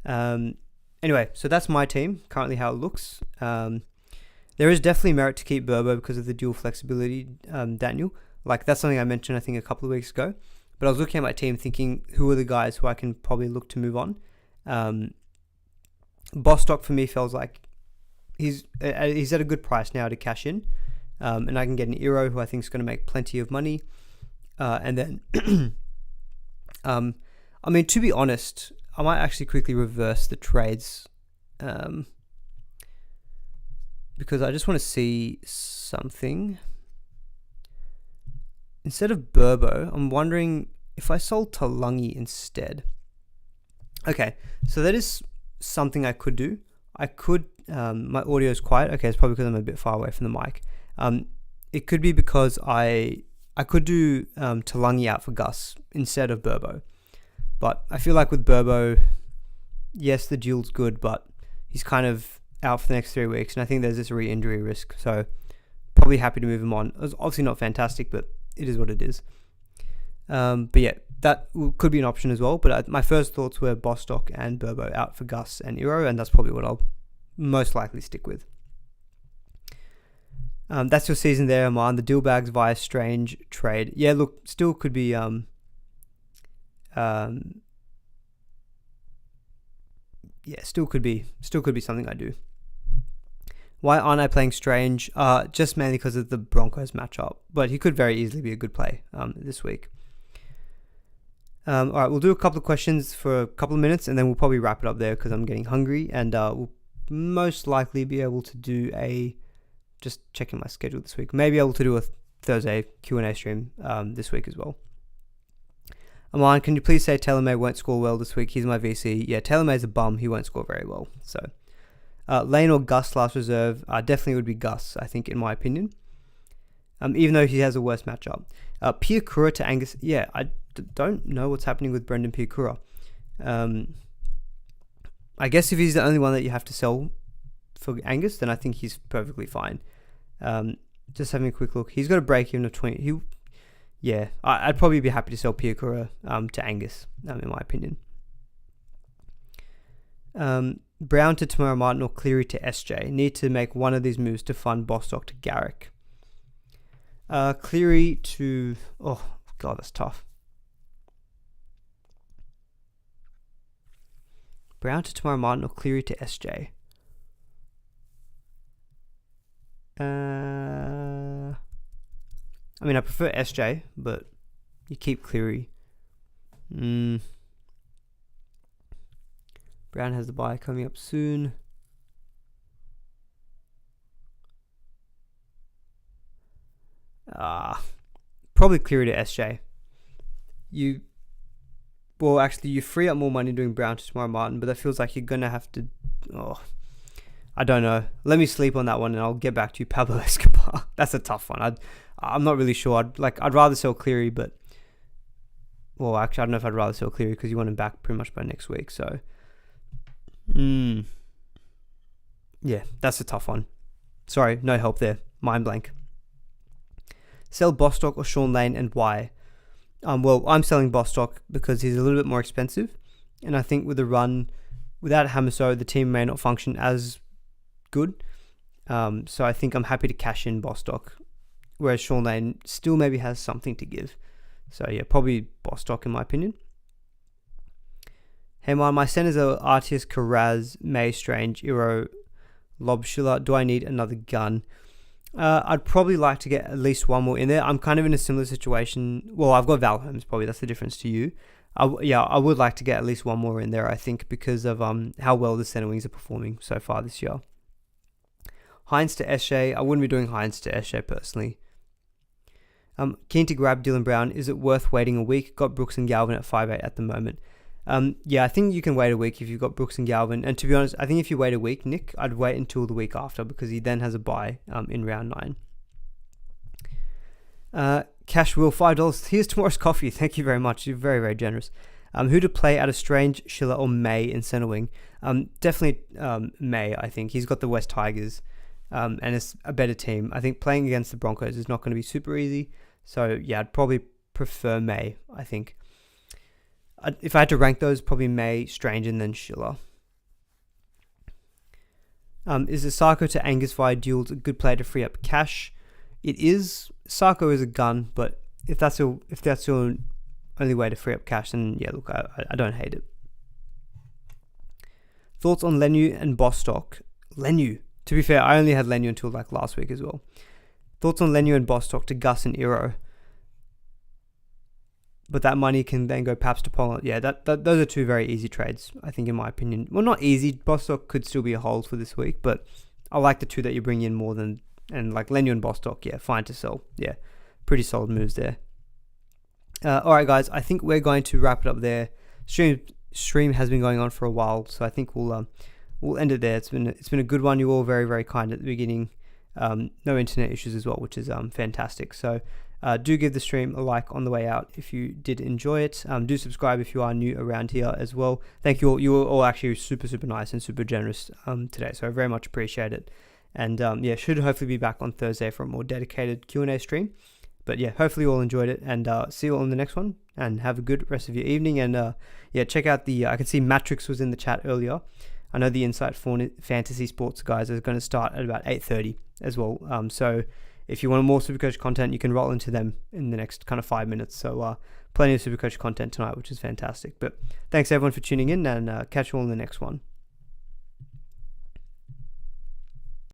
Anyway, so that's my team, currently how it looks. There is definitely merit to keep Burbo because of the dual flexibility, Daniel. Like, that's something I mentioned, I think, a couple of weeks ago. But I was looking at my team thinking, who are the guys who I can probably look to move on? Bostock for me feels like he's at a good price now to cash in. And I can get an Eero who I think is going to make plenty of money. And then, I mean, to be honest, I might actually quickly reverse the trades, because I just want to see something. Instead of Burbo, I'm wondering if I sold Talangi instead. Okay, so that is something I could do. I could, my audio is quiet. Okay, it's probably because I'm a bit far away from the mic. It could be because I could do Talangi out for Gus instead of Burbo. But I feel like with Burbo, yes, the duel's good, but he's kind of out for the next 3 weeks, and I think there's this re-injury risk, so probably happy to move him on. It's obviously not fantastic, but it is what it is. But yeah, that could be an option as well, but my first thoughts were Bostock and Burbo out for Gus and Eero, and that's probably what I'll most likely stick with. That's your season there, Aman. The deal bags via Strange trade. Yeah, look, still could be still could be something I do. Why aren't I playing Strange? Just mainly because of the Broncos matchup, but he could very easily be a good play this week. All right, we'll do a couple of questions for a couple of minutes, and then we'll probably wrap it up there because I'm getting hungry, and we'll most likely be able to do just checking my schedule this week, maybe able to do a Thursday Q&A stream this week as well. Aman, can you please say Taylor May won't score well this week? He's my VC. Yeah, Taylor May's a bum. He won't score very well. So, Lane or Gus last reserve? Definitely would be Gus, I think, in my opinion. Even though he has a worse matchup. Piakura to Angus. Yeah, I don't know what's happening with Brendan Piakura. I guess if he's the only one that you have to sell for Angus, then I think he's perfectly fine. Just having a quick look. He's got a break even of 20. Yeah, I'd probably be happy to sell Piakura to Angus, in my opinion. Brown to Tamara Martin or Cleary to SJ. Need to make one of these moves to fund Bostock to Garrick. Cleary to... Oh, God, that's tough. Brown to Tamara Martin or Cleary to SJ. I mean, I prefer SJ, but you keep Cleary. Brown has the bye coming up soon. Probably Cleary to SJ. You free up more money doing Brown to Tamara Martin, but that feels like you're going to have to... I don't know. Let me sleep on that one and I'll get back to you. Pablo Escobar. That's a tough one. I'm not really sure. I'd rather sell Cleary, but... Well, actually, I don't know if I'd rather sell Cleary because you want him back pretty much by next week, so... Yeah, that's a tough one. Sorry, no help there. Mind blank. Sell Bostock or Sean Lane and why? Well, I'm selling Bostock because he's a little bit more expensive. and I think with the run, without Hamiso, the team may not function as good. So I think I'm happy to cash in Bostock, whereas Sean Lane still maybe has something to give. So yeah, probably Bostock in my opinion. Hey man, my centers are Artius, Karaz, May, Strange, Iro, Lobschiller. Do I need another gun? I'd probably like to get at least one more in there. I'm kind of in a similar situation. Well, I've got Val Holmes, probably. That's the difference to you. I would like to get at least one more in there, I think, because of how well the center wings are performing so far this year. Hines to Eshe. I wouldn't be doing Hines to Eshe personally. Keen to grab Dylan Brown. Is it worth waiting a week? Got Brooks and Galvin at 5'8" at the moment. I think you can wait a week if you've got Brooks and Galvin. And to be honest, I think if you wait a week, Nick, I'd wait until the week after because he then has a bye in round 9. Cash Will, $5. Here's tomorrow's coffee. Thank you very much. You're very, very generous. Who to play out of Strange, Schiller, or May in center wing? Definitely May, I think. He's got the West Tigers, and it's a better team. I think playing against the Broncos is not going to be super easy. So, yeah, I'd probably prefer May, I think. If I had to rank those, probably May, Strange, and then Schiller. Is the Sarko to Angus via duels a good play to free up cash? It is. Sarko is a gun, but if that's your only way to free up cash, then yeah, look, I don't hate it. Thoughts on Lenu and Bostock? Lenu. To be fair, I only had Lenu until like last week as well. Thoughts on Lenu and Bostock to Gus and Iro? But that money can then go perhaps to Poland. Yeah, those are two very easy trades, I think, in my opinion. Well, not easy. Bostock could still be a hold for this week, but I like the two that you bring in more than... And like Lenu and Bostock, yeah, fine to sell. Yeah, pretty solid moves there. Alright guys, I think we're going to wrap it up there. Stream has been going on for a while, so I think we'll end it there. It's been a good one. You were all very, very kind at the beginning. No internet issues as well, which is fantastic. So do give the stream a like on the way out if you did enjoy it. Do subscribe if you are new around here as well. Thank you all. You were all actually super, super nice and super generous today, so I very much appreciate it. And should hopefully be back on Thursday for a more dedicated Q&A stream. But yeah, hopefully you all enjoyed it, and see you all in the next one, and have a good rest of your evening. And check out the, I can see Matrix was in the chat earlier. I know the Insight Fantasy Sports guys are going to start at about 8:30 as well. So if you want more Supercoach content, you can roll into them in the next kind of 5 minutes. So plenty of Supercoach content tonight, which is fantastic. But thanks everyone for tuning in, and catch you all in the next one.